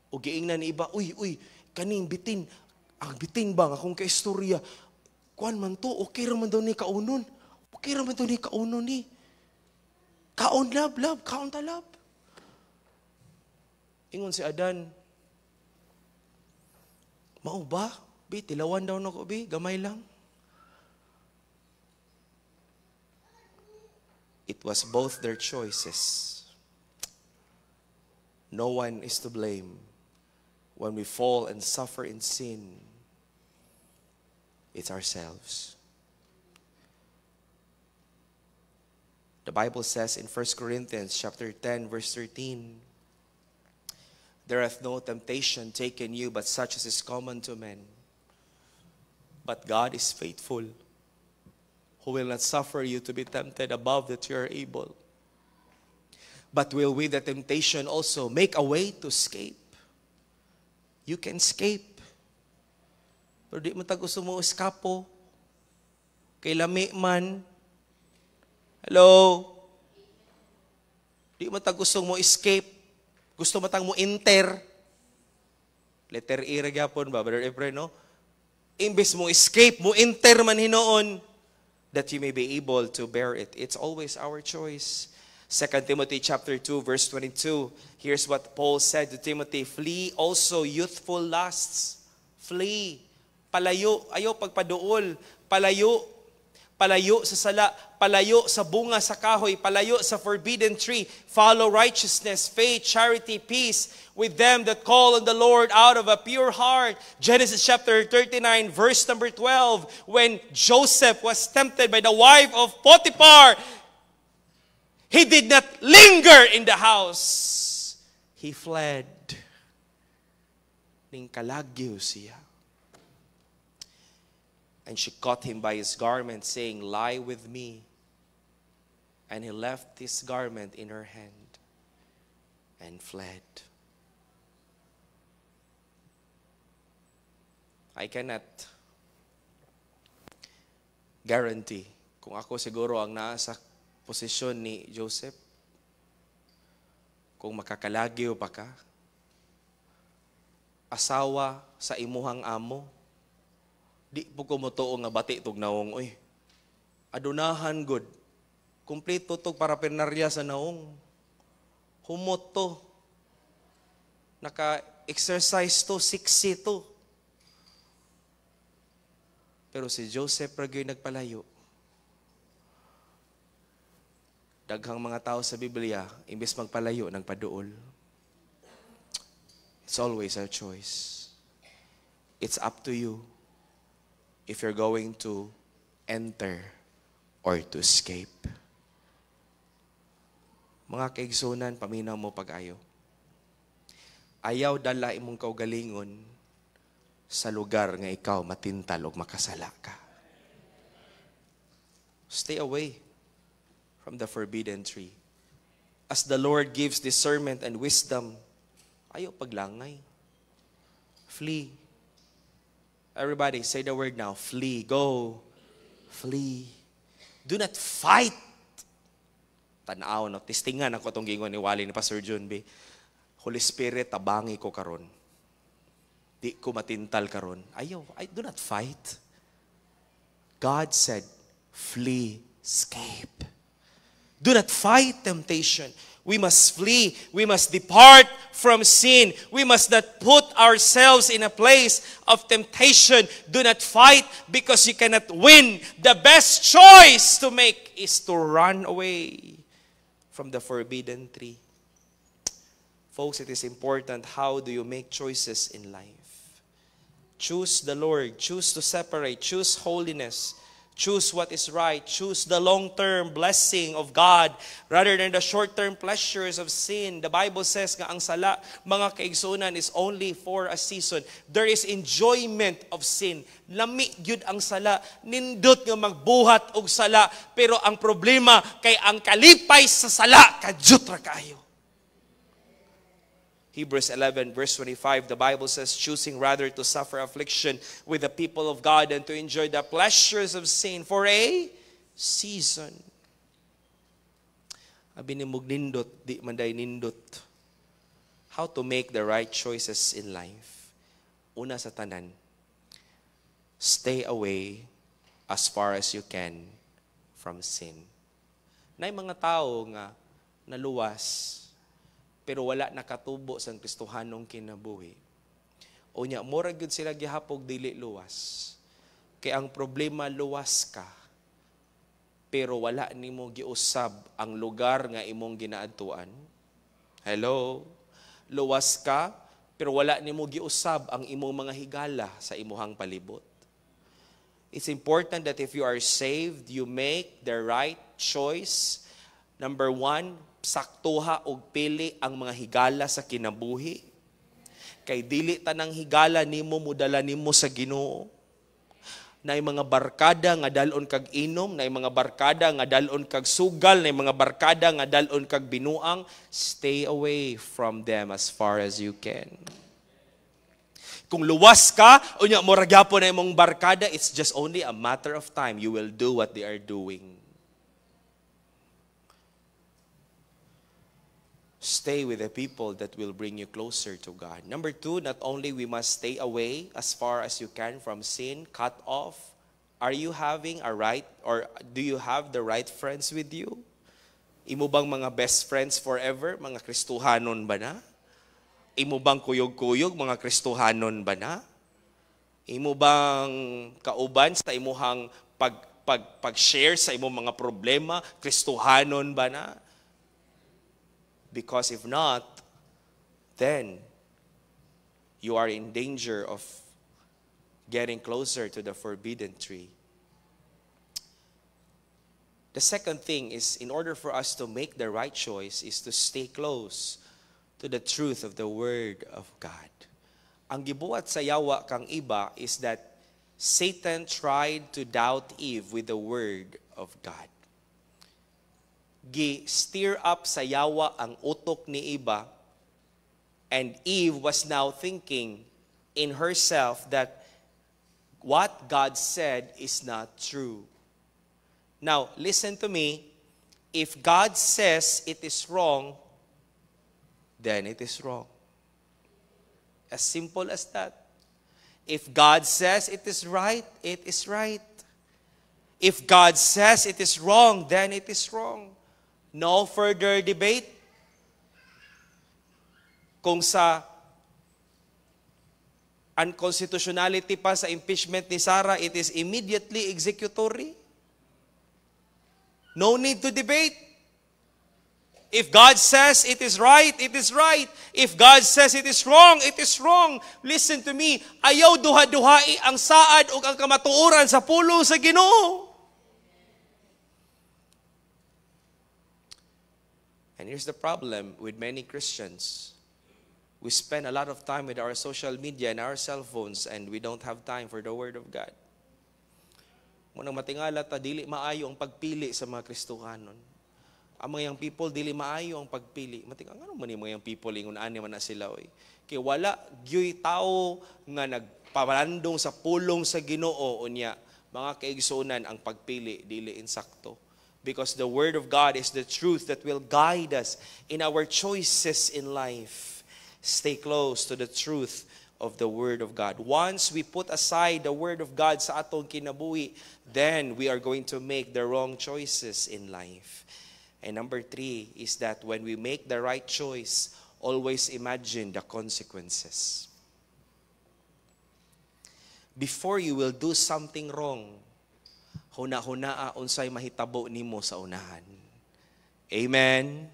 o giingnan ni iba, uy, kaning bitin, ang bitin ba, akong kaistorya, kuan man to, okay raman daw ni kaunon. Okay raman daw ni kaunon ni. Kaon lab, kaon talab. Ingon si Adan, mao ba? Bi, tilawan daw na ko, bi, gamay lang. It was both their choices. No one is to blame. When we fall and suffer in sin, it's ourselves. The Bible says in 1 Corinthians chapter 10, verse 13, there hath no temptation taken you, but such as is common to men. But God is faithful, who will not suffer you to be tempted above that you are able, but will with the temptation also make a way to escape. You can escape. Pero di mo gusto mo eskapo. Kay lami man. Hello? Di mo gusto mo escape. Gusto mo mo enter. Letter E gyapon ba, Brother Efren, no? Imbes mo escape, mo enter man hinoon, that you may be able to bear it. It's always our choice. 2 Timothy chapter 2, verse 22. Here's what Paul said to Timothy. Flee also youthful lusts. Flee. Palayo. Ayaw pagpaduol. Palayo. Palayo sa sala. Palayo sa bunga sa kahoy. Palayo sa forbidden tree. Follow righteousness, faith, charity, peace with them that call on the Lord out of a pure heart. Genesis chapter 39, verse number 12. When Joseph was tempted by the wife of Potiphar, he did not linger in the house. He fled. Ning kalagyo siya. And she caught him by his garment, saying, lie with me. And he left his garment in her hand and fled. I cannot guarantee kung ako siguro ang nasa posisyon ni Joseph, kung makakalagyo pa ka, asawa sa imuhang amo, di po kumutuo nga bati tog naong, oy, adunahan good, kumpleto tog parapernarya sa naong, humot to, naka-exercise to, siksi to. Pero si Joseph Ragoy nagpalayo. Daghang mga tao sa Biblia, imbes magpalayo, nagpaduol. It's always our choice. It's up to you if you're going to enter or to escape. Mga kaigsunan, paminaw mo pag-ayo. Ayaw dala imong kaugalingon sa lugar nga ikaw matintal o makasala ka. Stay away from the forbidden tree. As the Lord gives discernment and wisdom, ayaw paglangay. Flee. Everybody, say the word now. Flee. Go. Flee. Do not fight. Tanaw, no? Testingan ako itong gingon ni Wally ni Pastor John B. Holy Spirit, tabangi ko karon. Di ko matintal karon. Ayaw, I do not fight. God said, flee, escape. Do not fight temptation. We must flee. We must depart from sin. We must not put ourselves in a place of temptation. Do not fight because you cannot win. The best choice to make is to run away from the forbidden tree. Folks, it is important. How do you make choices in life? Choose the Lord. Choose to separate. Choose holiness. Choose what is right. Choose the long-term blessing of God rather than the short-term pleasures of sin. The Bible says nga ang sala, mga kaigsunan, is only for a season. There is enjoyment of sin. Lami gyud ang sala. Nindot nga magbuhat og sala. Pero ang problema kay ang kalipay sa sala, kadyot ra kaayo. Hebrews 11 verse 25, the Bible says, choosing rather to suffer affliction with the people of God than to enjoy the pleasures of sin for a season. Abi ni mug nindot, di manday nindot. How to make the right choices in life? Una sa tanan, stay away as far as you can from sin. Nay mga tao nga naluwas, pero wala nakatubo sa Kristohanong kinabuhi. Unya, mura gyud sila gihapog dili luwas. Kay ang problema luwas ka, pero wala nimo giusab ang lugar nga imong ginaadtuan. Hello? Luwas ka, pero wala nimo giusab ang imong mga higala sa imuhang palibot. It's important that if you are saved, you make the right choice. Number 1, saktuha og pili ang mga higala sa kinabuhi. Kay dili tanang higala nimo mudala nimo sa Ginoo. Nay mga barkada nga dalon kag inom, nay mga barkada nga dalon kag sugal, nay mga barkada nga dalon kag binuang, stay away from them as far as you can. Kung luwas ka, unya mo ra gyapon na imong barkada, it's just only a matter of time. You will do what they are doing. Stay with the people that will bring you closer to God. Number 2, not only we must stay away as far as you can from sin, cut off. Are you having a right, or do you have the right friends with you? Imo bang mga best friends forever? Mga Kristohanon ba na? Imo bang kuyog-kuyog? Mga Kristohanon ba na? Imo bang kauban sa imuhang pag-share sa imong mga problema? Kristohanon ba na? Because if not, then you are in danger of getting closer to the forbidden tree. The second thing is, in order for us to make the right choice, is to stay close to the truth of the Word of God. Ang gibuhat sa yawa kang iba is that Satan tried to doubt Eve with the Word of God. Gi-stir up sa yawa ang utok ni Eva, and Eve was now thinking in herself that what God said is not true. Now, listen to me. If God says it is wrong, then it is wrong. As simple as that. If God says it is right, it is right. If God says it is wrong, then it is wrong. No further debate. Kung sa unconstitutionality pa sa impeachment ni Sarah, it is immediately executory. No need to debate. If God says it is right, it is right. If God says it is wrong, it is wrong. Listen to me, ayaw duha-duhai ang saad o ang kamatuoran sa pulong sa Ginoo. And here's the problem with many Christians. We spend a lot of time with our social media and our cell phones and we don't have time for the Word of God. Munang matingala ta, dili maayo ang pagpili sa mga Kristohanon. Ang mga young people, dili maayo ang pagpili. Matingang, ano man yung mga young people, ingon ani man na sila. Kaya wala, gyoy tao nga nagpalandong sa pulong sa Ginoo unya. Mga kaigsunan ang pagpili, dili insakto. Because the Word of God is the truth that will guide us in our choices in life. Stay close to the truth of the Word of God. Once we put aside the Word of God sa atong kinabuhi, then we are going to make the wrong choices in life. And number 3 is that when we make the right choice, always imagine the consequences. Before you will do something wrong, huna-hunaa unsay mahitabo nimo sa unahan. Amen?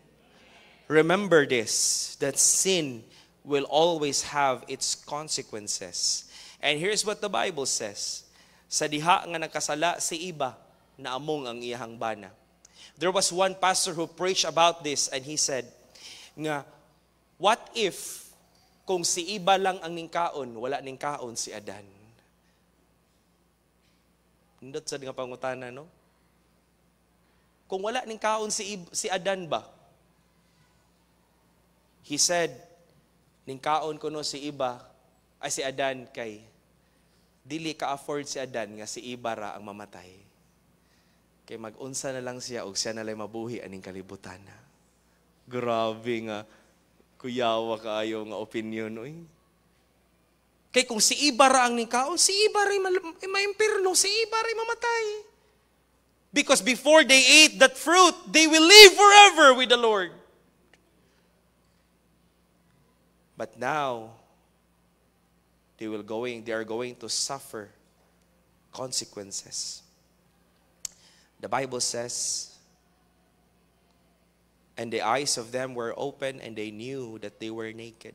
Remember this, that sin will always have its consequences. And here's what the Bible says. Sa diha nga nakasala si iba, na among ang iyahang bana. There was one pastor who preached about this and he said, nga, what if kung si iba lang ang ningkaon, wala ningkaon si Adan? Nindot sa nga pangutana, no? Kung wala ningkaon si Adan ba? He said, ningkaon ko no si iba, ay si Adan kay, dili ka-afford si Adan nga si iba ra ang mamatay. Kay mag-unsa na lang siya o siya na lang mabuhi aning kalibutan na. Grabe nga, kuyawa kaayo nga opinion. Oy. Kay kung si iba ra ang ningkaon, si iba rin maimpirno, si iba rin mamatay. Because before they ate that fruit, they will live forever with the Lord. But now, they are going to suffer consequences. The Bible says, and the eyes of them were open and they knew that they were naked.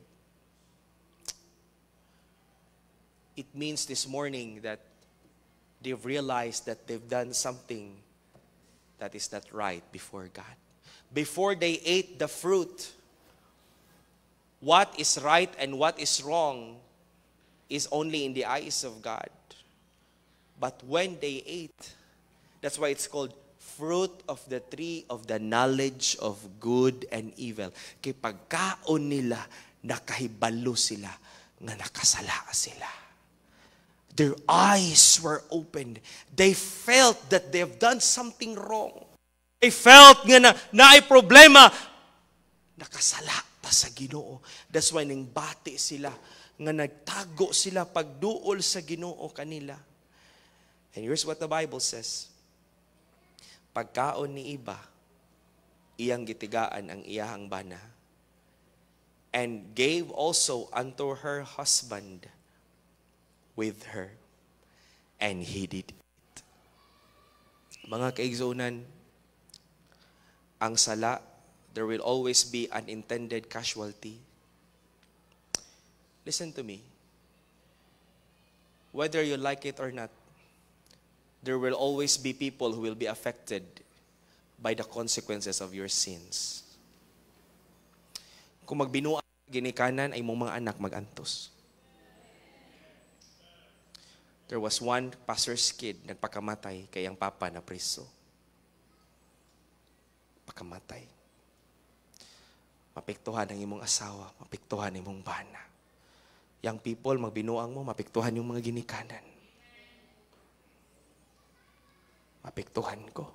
It means this morning that they've realized that they've done something that is not right before God. Before they ate the fruit, what is right and what is wrong is only in the eyes of God. But when they ate, that's why it's called fruit of the tree of the knowledge of good and evil. Kay pagkaon nila, nakahibalo sila, nga nakasala sila. Their eyes were opened. They felt that they've done something wrong. They felt nga na ay problema. Nakasala ta sa Ginoo. That's why ningbati sila, nga nagtago sila pagduol sa Ginoo kanila. And here's what the Bible says. Pagkaon ni iba, iyang gitigaan ang iyahang bana, and gave also unto her husband with her, and he did eat. Mga kaigsunan, ang sala, there will always be unintended casualty. Listen to me. Whether you like it or not, there will always be people who will be affected by the consequences of your sins. Kung magbinuang ginikanan, ay mong mga anak magantos. There was one pastor's kid, nagpakamatay, kay ang papa na priso. Pakamatay. Mapiktuhan ang imong asawa, mapiktuhan ang imong bana. Young people, magbinuang mo, mapiktuhan yung mga ginikanan. Mapiktuhan ko.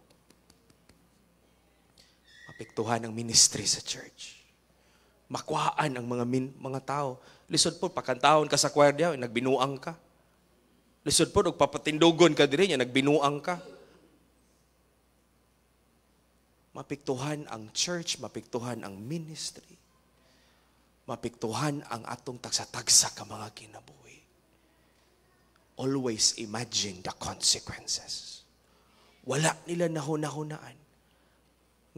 Mapiktuhan ang ministry sa church. makuhaan ang mga tao. Lisod po, pakantahon ka sa choir diya, nagbinuang ka. Lisod po, papatindogon ka diri niya, nagbinuang ka. Mapiktuhan ang church, mapiktuhan ang ministry. Mapiktuhan ang atong tagsa-tagsa ka mga kinabuhi. Always imagine the consequences. Wala nila nahuna-hunaan.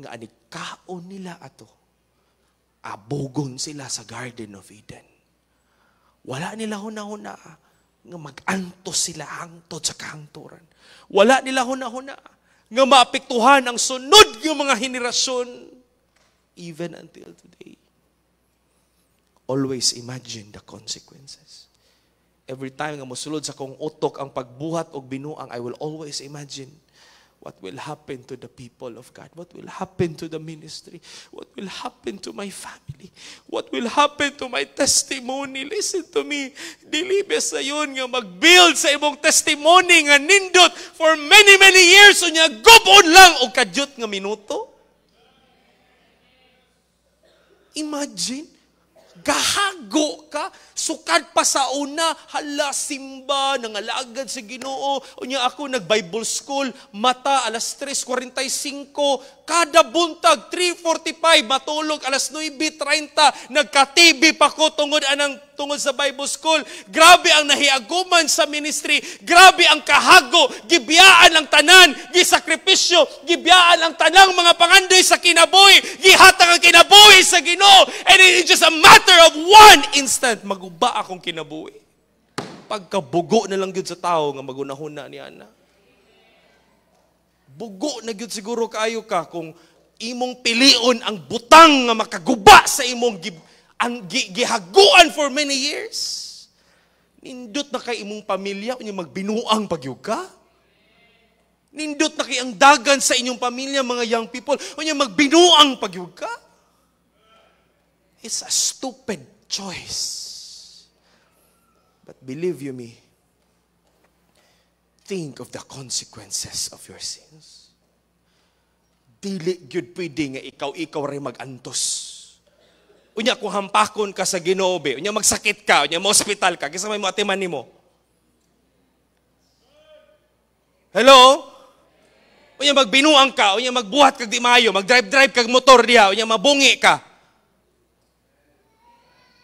Nga anikaon nila ato. Abogon sila sa Garden of Eden. Wala nila huna-huna nga mag-antos sila hangtod sa kahangturan. Wala nila huna-huna nga maapektuhan ang sunod ng mga henerasyon even until today. Always imagine the consequences. Every time nga mosulod sa kong utok ang pagbuhat o binuang, I will always imagine what will happen to the people of God? What will happen to the ministry? What will happen to my family? What will happen to my testimony? Listen to me. Dilibes sa yun nga mag-build sa imong testimony nga nindot for many, many years. Unya, gubon lang o kadyot nga minuto. Imagine. Gahago ka, sukad pa sa una, hala, simba, nangalagad sa Ginoo. Unya ako nag-Bible school, mata, alas 3:45, kada buntag, 3:45, matulog, alas 9:30, nagka-TV pa ko tungod sa Bible school. Grabe ang nahiaguman sa ministry, grabe ang kahago, gibiyaan ang tanan, gisakripisyo, gibiyaan ang tanang mga pangandoy sa kinabuhi, gihatag ang kinabuhi sa Ginoo, and it is just a matter of one instant, maguba akong kinabuhi. Pagkabugo na lang yun sa tao nga magunahuna ni Ana. Bugo na yun siguro kayo ka kung imong pilion ang butang nga makaguba sa imong gihaguan for many years. Nindot na kay imong pamilya kung magbinuang pagyug ka. Nindot na kay ang dagan sa inyong pamilya, mga young people, kung magbinuang pagyug ka. It's a stupid choice. But believe you me, think of the consequences of your sins. Dili gyud pwede nga ikaw ray mag-antos. Unya kung hampakon ka sa Ginoo, unya magsakit ka, unya ma-hospital ka, kisa may atiman nimo. Hello? Unya magbinuang ka, unya magbuhat kag di maayo, mag-drive kag motor diha, unya mabungi ka.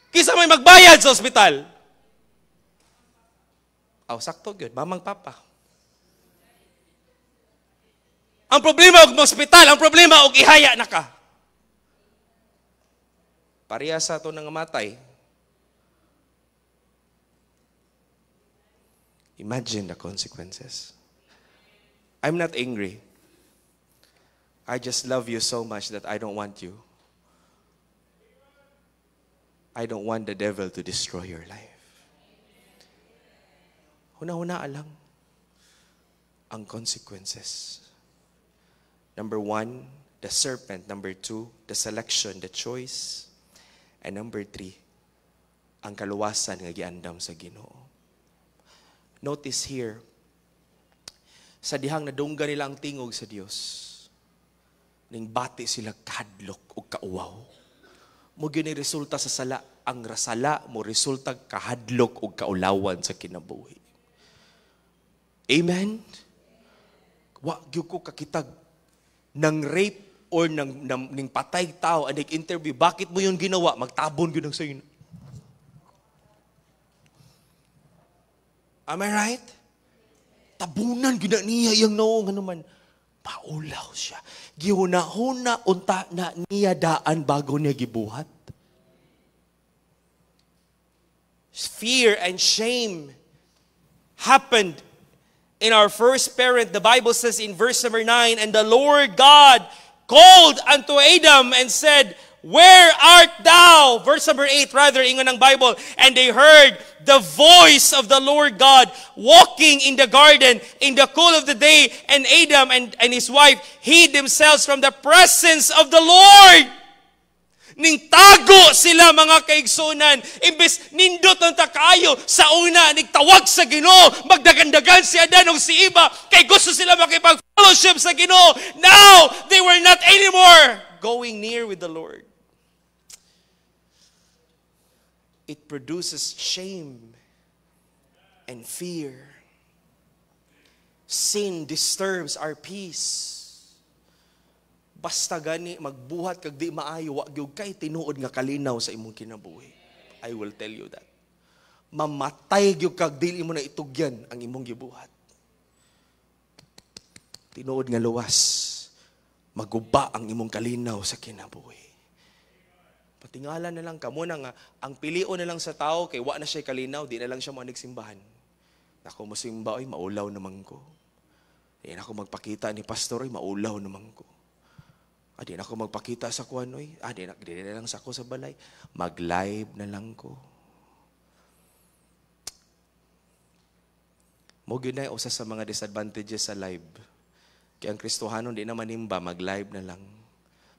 Kisa may magbayad sa ospital. Sakto yun, mamang papa. Ang problema og ospital, ang problema og ihaya na ka. Pareha sa ito nang matay. Imagine the consequences. I'm not angry. I just love you so much that I don't want you. I don't want the devil to destroy your life. Huna-huna lang ang consequences. Number 1, the serpent. Number 2, the selection, the choice. And number 3, ang kaluwasan nga giandam sa Ginoo. Notice here, sa dihang nadungga nila ang tingog sa Dios, ning bati sila kahadlok o kauwaw. Mo gyud ni resulta sa sala, ang rasala mo resulta kahadlok o kaulawan sa kinabuhi. Amen. Wa gyud ko kakitag nang rape or ng patay tao and nag-interview, bakit mo yun ginawa? Magtabon yun ang sayo. Am I right? Tabunan yun niya yung noong naman. Paulaw siya. Gihuna-huna unta na niya daan bago niya gibuhat. Fear and shame happened in our first parent. The Bible says in verse number 9, and the Lord God called unto Adam and said, where art thou? Verse number 8, rather, ingon ng Bible. And they heard the voice of the Lord God walking in the garden in the cool of the day. And Adam and his wife hid themselves from the presence of the Lord. Ning tago sila mga kaigsunan. Imbes nindot ang takayo sa una, nigtawag sa Ginoo, magdagandagan si Adan o si Eva, kay gusto sila makipag-fellowship sa Ginoo. Now, they were not anymore going near with the Lord. it produces shame and fear. Sin disturbs our peace. Basta gani magbuhat kag di maayo, wa gyud kay tinuod nga kalinaw sa imong kinabuhi. I will tell you that. Mamatay gyud kag dili mo na itugyan ang imong gibuhat. Tinuod nga luwas, maguba ang imong kalinaw sa kinabuhi. Patingala na lang kamo na nga ang pilion na lang sa tao kay wa na siya kalinaw, di na lang siya mo simbahan. Ako mo simba oy maulaw naman ko. Di na ako magpakita ni pastor oy maulaw naman ko. Di na ako magpakita sa kuwan oy. Di na lang sa ako sa balay. Mag-live na lang ko. Mo gyud na usa sa mga disadvantages sa live. Kaya ang Kristohanon di na manimba, mag-live na lang.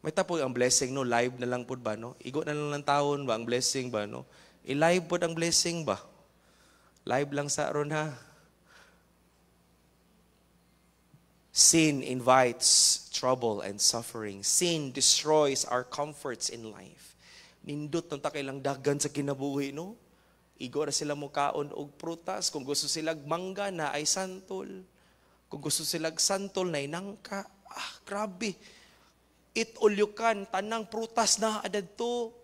May tapo ang blessing, no? Live na lang po ba, no? Igo na lang ng taon ba ang blessing ba, no? I-live po ang blessing ba? Live lang sa aron ha. Sin invites trouble and suffering. Sin destroys our comforts in life. Nindot ng takilang dagan sa kinabuhi, no? Igo na sila mukaon og prutas. Kung gusto sila mangga na ay santol. Kung gusto sila santol na inangka. Grabe. Eat all you can. Tanang prutas na adadto.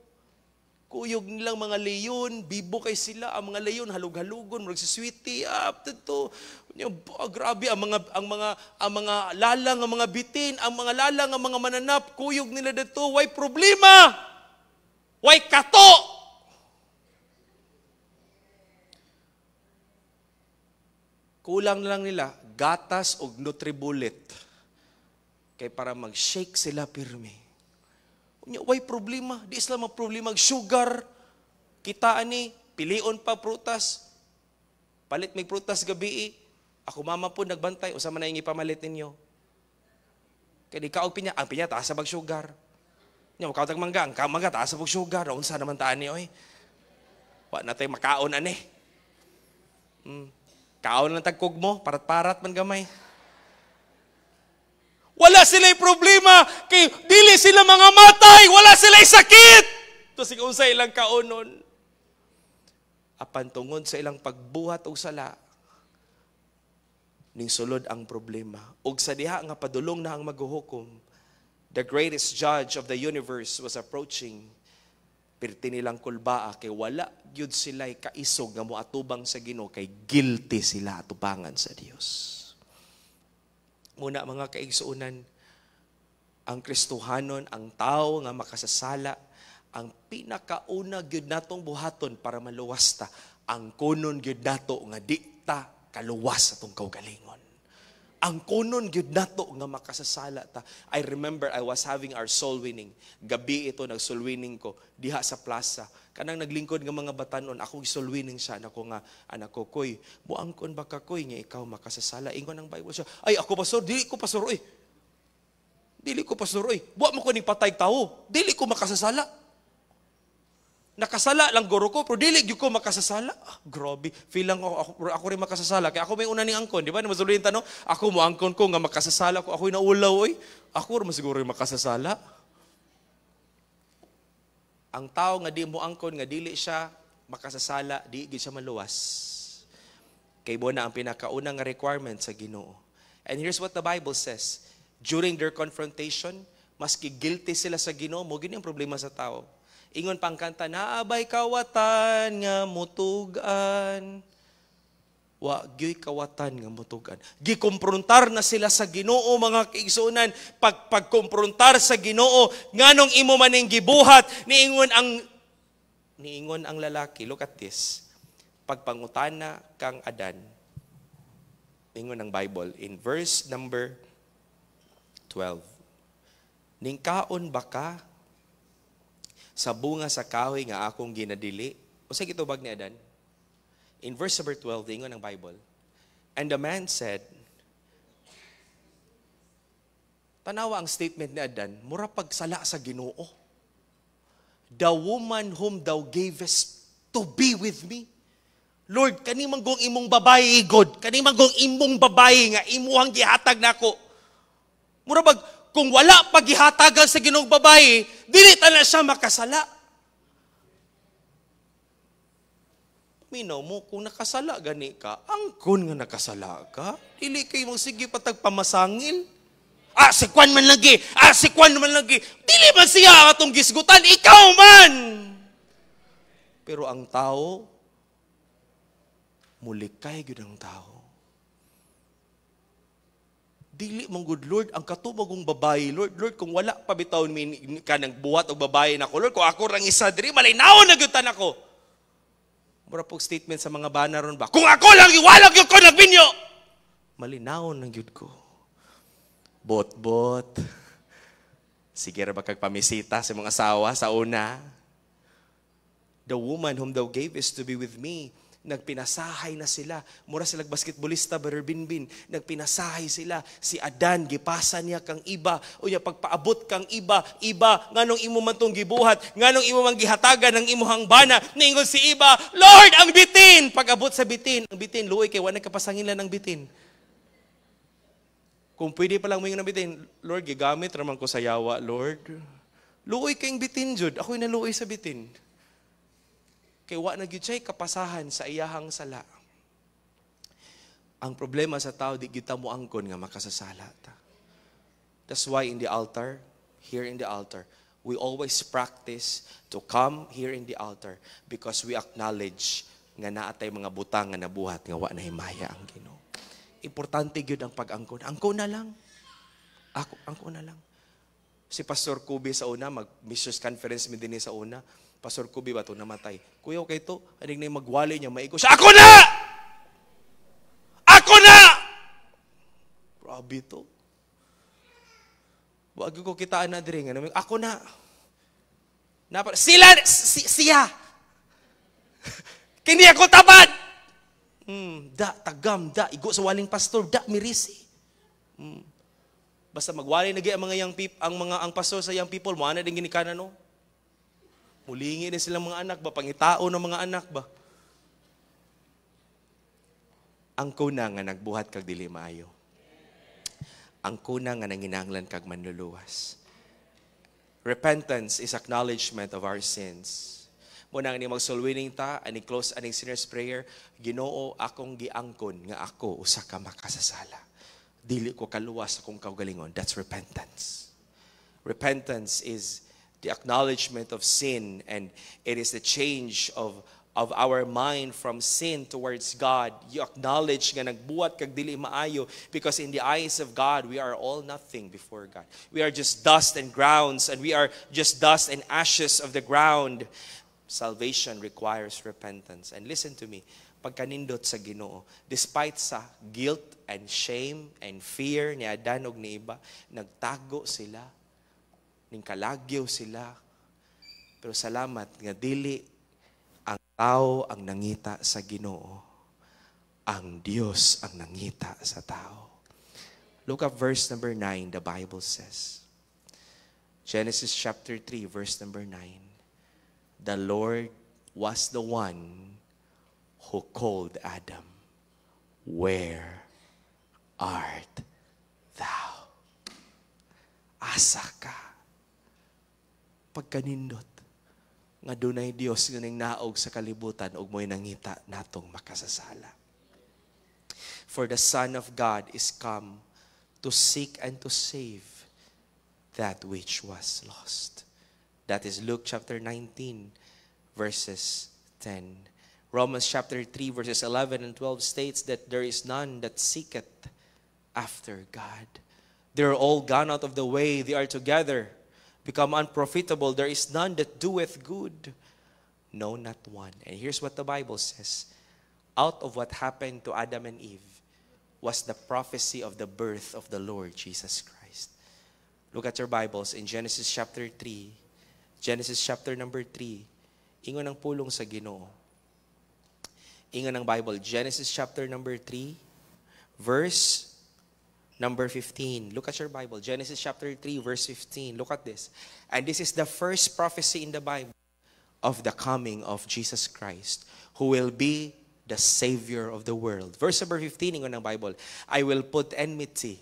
Kuyog nilang mga leyon. Bibo kay sila. Ang mga leyon halug-halugon. Magsiswiti. Dito. Grabe. Ang mga lalang, ang mga bitin. Ang mga lalang, ang mga mananap. Kuyog nila dito. Why problema? Why kato? Kulang na lang nila gatas o Nutribullet kay para mag-shake sila pirmi. Why problema? Di sila problema sugar. Kita ani pilion pa prutas. Palit may prutas gabi. Ako mama po nagbantay usa man na ipamalit ninyo. Kay di kaog pinya, ang pinya taas sa bag sugar. Nya makaw tag mangga, ang mangga taas sa bag sugar. Unsa naman taan ni oy? Wa natay makaon ani. Kaon lang tagkog mo, parat-parat man gamay. Wala sila'y problema, kay dili sila mga matay, wala sila'y sakit. Ito sigaw sa ilang kaonon. Apan tungod sa ilang pagbuhat o sala, ning sulod ang problema. Og sa diha nga padulong na ang maghuhukom, the greatest judge of the universe was approaching. Pirti nilang kulbaa kay wala gyud sila'y kaisog nga moatubang sa Ginoo kay guilty sila atubangan sa Dios. Muna mga kaigsuunan, ang Kristohanon, ang tao nga makasasala, ang pinakauna gyud natong buhaton para maluwas ta, ang kunon gyud nato nga di ta kaluwas atong kaugalingon. Ang kunon gyud nato nga makasasala ta. I remember I was having our soul winning. Gabi ito nag-soul winning ko diha sa plaza. Kanang naglingkod nga mga batanon, ako soul winning siya. Anak ko, Koy, buangkon ba ka, Koy, nga ikaw makasasala? Ingon ang Bible siya. Ay, ako pastor, dili ko pastor, oy. Dili ko pastor, oy. Buwa mo ko ning patay tao. Dili ko makasasala. Nakasala lang guro ko, pero dili gyud ko makasasala. Grabe, feel lang ako rin makasasala. Kaya ako may una ning angkon, di ba? Masuluyin tanong, ako mo angkon ko nga makasasala ko. Ako'y naulaw, oy. Ako rin masiguro rin makasasala. Ang tao nga di mo angkon, nga dili siya makasasala, di gyud siya maluwas. Kay mo na ang pinakaunang requirement sa Ginoo. And here's what the Bible says. During their confrontation, maski guilty sila sa Ginoo, mo gini ang problema sa tao. Ingon pang kanta, naabay kawatan nga mutugan. Wa gyoy kawatan nga mutugan. Gikomprontar na sila sa Ginoo mga kaigsuunan. Pagkomprontar sa Ginoo, nganong imo maning gibuhat, niingon ang lalaki. Look at this. Pagpangutana kang Adan. Ingon ang Bible in verse number 12. Ningkaon ba ka sa bunga sa kahoy nga akong ginadili? O sa gitubag ni Adan? In verse number 12, ingon ang Bible. And the man said, tanawa ang statement ni Adan, mura pagsala sa Ginoo. The woman whom thou gavest to be with me. Lord, kani manggong imong babae, God. Kani manggong imong babae nga imuhang gihatag nako. Mura bag, kung wala paghihatagan sa Ginoong babae, dili ta na siya makasala. Minaw mo, kung nakasala gani ka, angkon nga nakasala ka, dili kay mong sige patagpamasangil. Si Kwan man lagi, si Kwan man lagi, dili man siya atong gisgutan, ikaw man! Pero ang tao, mulikay gyud ang tao. Dili mong good Lord, ang katubagong babae, Lord, kung wala pa bitaw ka nang buhat og babae nako, Lord, kung ako rang isa diri, malinawon na gyud ako. Mura pong statement sa mga banner ron ba? Kung ako lang, iwalag yun ko nagbinyo! Malinawon ng gyud ko. Bot. Sige ra ba kag pamisita sa mga asawa sa una? The woman whom thou gavest to be with me, nagpinasahay na sila. Mura silang basketballista, Brother Binbin. Nagpinasahay sila. Si Adan, gipasa niya kang iba. O niya, pagpaabot kang iba. Nganong imo man tong gibuhat. Nganong imo man gihatagan ng imuhang bana. Ningon si iba, Lord, ang bitin! Pag-abot sa bitin, ang bitin, luoy kay wala kapasangilan ng bitin. Kung pwede pa lang mo yung nabitin, Lord, gigamit raman ko sa yawa, Lord. Luoy kayong bitin, Jud. Ako'y naluoy sa bitin. Kaya wa na gyud siya kapasahan sa iyahang sala. Ang problema sa tao, di gyud ta mo angkon nga makasasala ta. That's why in the altar, here in the altar, we always practice to come here in the altar because we acknowledge nga naatay mga butang nga nabuhat nga wa na himaya ang Ginoo. Importante gyud ang pag-angkon. Angkon na lang. Angkon na lang. Si Pastor Kubi sa una, mag-missions conference mi dinhi sa una. Pastor Kubi ba ito namatay? Kuya, okay ito. Aning na magwali niya, maigo siya. Ako na! Ako na! Grabe ito. Wag ko kitaan na diri nga. Ako na. Siya. Kini ako tabad. Tagam, igo sa waling pastor, mirisi. Basta magwali nagi ang pastor sa young people, mo ana din ginikanan no. Mulingi din silang mga anak ba, pangitao ng mga anak ba. Ang kuna nga nagbuhat kag dili maayo. Ang kuna nga nanginahanglan kag manluluwas. Repentance is acknowledgement of our sins. Muna ni magsulwining ta, ani close aning sinner's prayer, Ginoo, akong giangkon nga ako usa ka makasasala. Dili ko kaluwas akong kaugalingon. That's repentance. Repentance is the acknowledgement of sin, and it is the change of our mind from sin towards God. You acknowledge nga nagbuhat kag dili maayo because in the eyes of God, we are all nothing before God. We are just dust and grounds, and we are just dust and ashes of the ground. Salvation requires repentance. And listen to me, pagkanindot sa Ginoo, despite sa guilt and shame and fear ni Adan ug ni iba, nagtago sila, ning kalagyo sila. Pero salamat nga dili ang tao ang nangita sa Ginoo, ang Dios ang nangita sa tao. Look at verse number 9. The Bible says, Genesis chapter 3 verse number 9, the Lord was the one who called Adam, where art thou? Asa ka? Pagkanindot nga dunay Dios nga ning naog sa kalibutan ug mo'y nangita natong makasasala. For the Son of God is come to seek and to save that which was lost. That is Luke chapter 19 verses 10. Romans chapter 3 verses 11 and 12 states that there is none that seeketh after God. They are all gone out of the way. They are together become unprofitable. There is none that doeth good. No, not one. And here's what the Bible says. Out of what happened to Adam and Eve was the prophecy of the birth of the Lord Jesus Christ. Look at your Bibles in Genesis chapter 3. Genesis chapter number 3. Ingon ang pulong sa Ginoo. Ingon ang Bible. Genesis chapter number 3, verse number 15. Look at your Bible. Genesis chapter 3, verse 15. Look at this. And this is the first prophecy in the Bible of the coming of Jesus Christ, who will be the Savior of the world. Verse number 15, ingon ng Bible, I will put enmity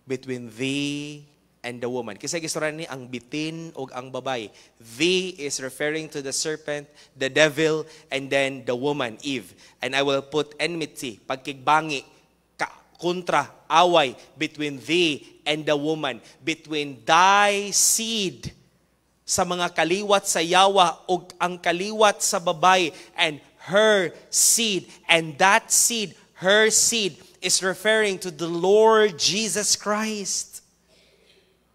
between thee and the woman. Kasi gistorya ni ang bitin o ang babay. The is referring to the serpent, the devil, and then the woman, Eve. And I will put enmity, pagkigbangi, kontra, away, between thee and the woman, between thy seed, sa mga kaliwat sa yawa o ang kaliwat sa babay, and her seed. And that seed, her seed, is referring to the Lord Jesus Christ.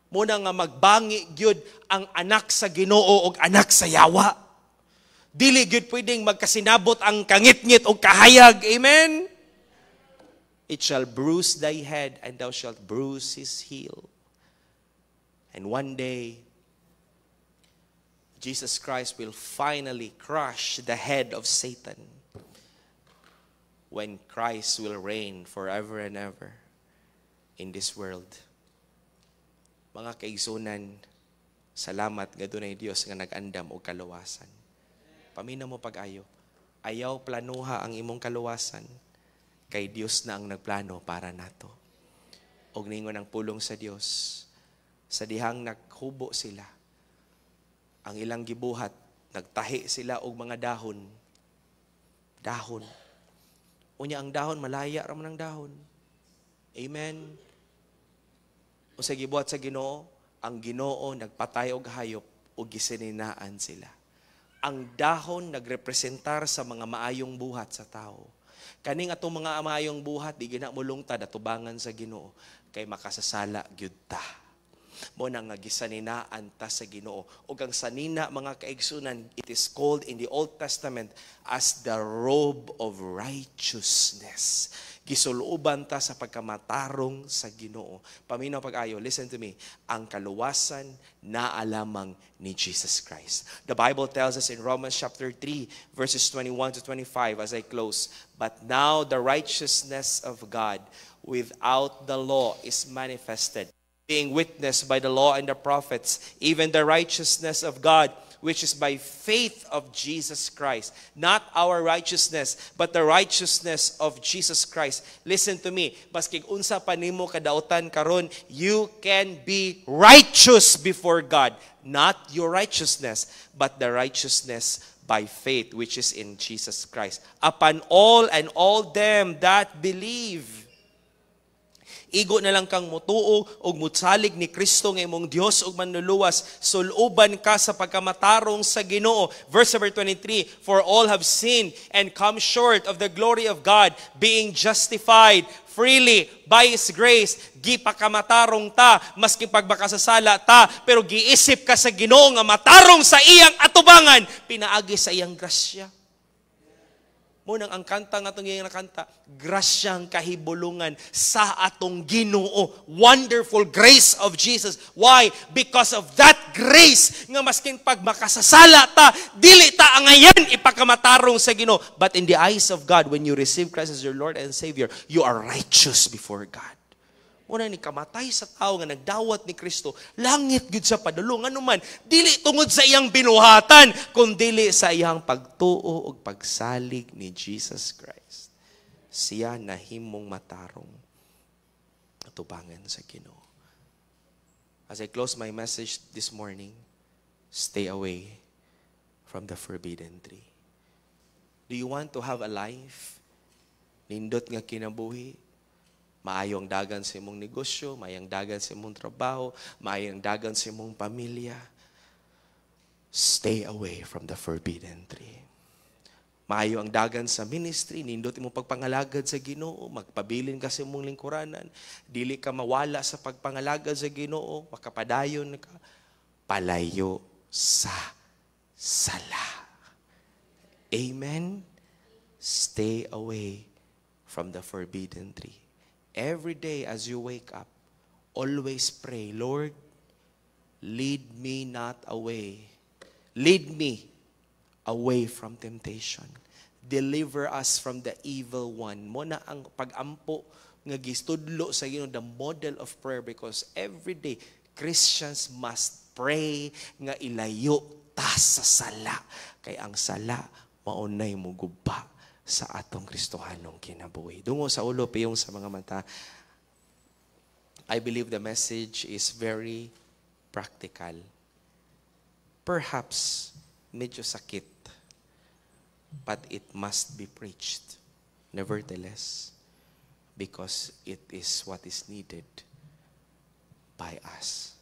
Muna nga magbangi gyud ang anak sa Ginoo o anak sa yawa. Dili gyud pwedeng magkasinabot ang kangit-ngit o kahayag. Amen? It shall bruise thy head, and thou shalt bruise his heel. And one day, Jesus Christ will finally crush the head of Satan when Christ will reign forever and ever in this world. Mga kaigsunan, salamat nga dunay Dios nga nag-andam og kaluwasan. Pamina mo pag-ayo. Ayaw planuha ang imong kaluwasan, kay Dios na ang nagplano para nato. Og ningon ang pulong sa Dios, sa dihang naghubo sila, ang ilang gibuhat, nagtahi sila og mga dahon. Dahon. Unya ang dahon, malaya raman ang dahon. Amen. O sa gibuhat sa Ginoo, ang Ginoo nagpatay og hayop o gisininaan sila. Ang dahon nagrepresentar sa mga maayong buhat sa tao. Kaning atong mga maayong buhat, di ginamulungtad atubangan sa Ginoo, kay makasasala gyud ta. Mo nang nga gisaninaan ta sa Ginoo. Ug ang sanina, mga kaigsunan, it is called in the Old Testament as the robe of righteousness. Gisuluban ta sa pagkamatarong sa Ginoo. Paminaw pag-ayo, listen to me. Ang kaluwasan na alamang ni Jesus Christ. The Bible tells us in Romans chapter 3, verses 21 to 25 as I close, but now the righteousness of God without the law is manifested, being witnessed by the law and the prophets, even the righteousness of God, which is by faith of Jesus Christ. Not our righteousness, but the righteousness of Jesus Christ. Listen to me. Baskig unsa pa nimo kadautan karon, you can be righteous before God. Not your righteousness, but the righteousness by faith, which is in Jesus Christ. Upon all and all them that believe. Igo na lang kang mutuo og mutsalig ni Kristo nga imong Dios ug manluluwas, suluban ka sa pagkamatarong sa Ginoo. Verse number 23, for all have sinned and come short of the glory of God, being justified freely by His grace. Gipakamatarong ta, maski pagbakasasala ta, pero giisip ka sa Ginoo nga matarong sa iyang atubangan, pinaagi sa iyang grasya. Munang ang kanta nga itong iyang nakanta, grasyang kahibulungan sa atong Ginoo. Wonderful grace of Jesus. Why? Because of that grace nga maskin pag makasasala ta, dili ta angayan ipakamatarong sa Ginoo. But in the eyes of God, when you receive Christ as your Lord and Savior, you are righteous before God. Muna ni kamatay sa tao nga nagdawat ni Kristo, langit gud sa padulong. Ano man, dili tungod sa iyang binuhatan, kundi sa iyang pagtuo ug pagsalig ni Jesus Christ. Siya nahimong matarong atubangan sa Ginoo. As I close my message this morning, stay away from the forbidden tree. Do you want to have a life nindot nga kinabuhi? Maayong dagan sa imong negosyo, maayong dagan sa imong trabaho, maayong dagan sa imong pamilya. Stay away from the forbidden tree. Maayo ang dagan sa ministry, nindot imong pagpangalagad sa Ginoo, magpabilin ka sa imong lingkuranan, dili ka mawala sa pagpangalagad sa Ginoo, makapadayon ka, palayo sa sala. Amen? Stay away from the forbidden tree. Every day as you wake up, always pray, Lord, lead me not away. Lead me away from temptation. Deliver us from the evil one. Muna ang pag-ampo nga gistudlo sa Ginoo, the model of prayer, because every day Christians must pray nga ilayo ta sa sala. Kay ang sala maunay mo guba sa atong Kristohanong kinabuhi. Dungo sa ulo, piyong sa mga mata. I believe the message is very practical. Perhaps medyo sakit, but it must be preached. Nevertheless, because it is what is needed by us.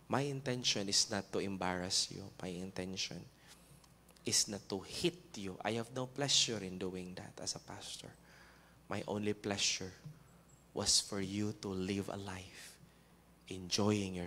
My intention is not to embarrass you. My intention is not to hit you. I have no pleasure in doing that as a pastor. My only pleasure was for you to live a life enjoying your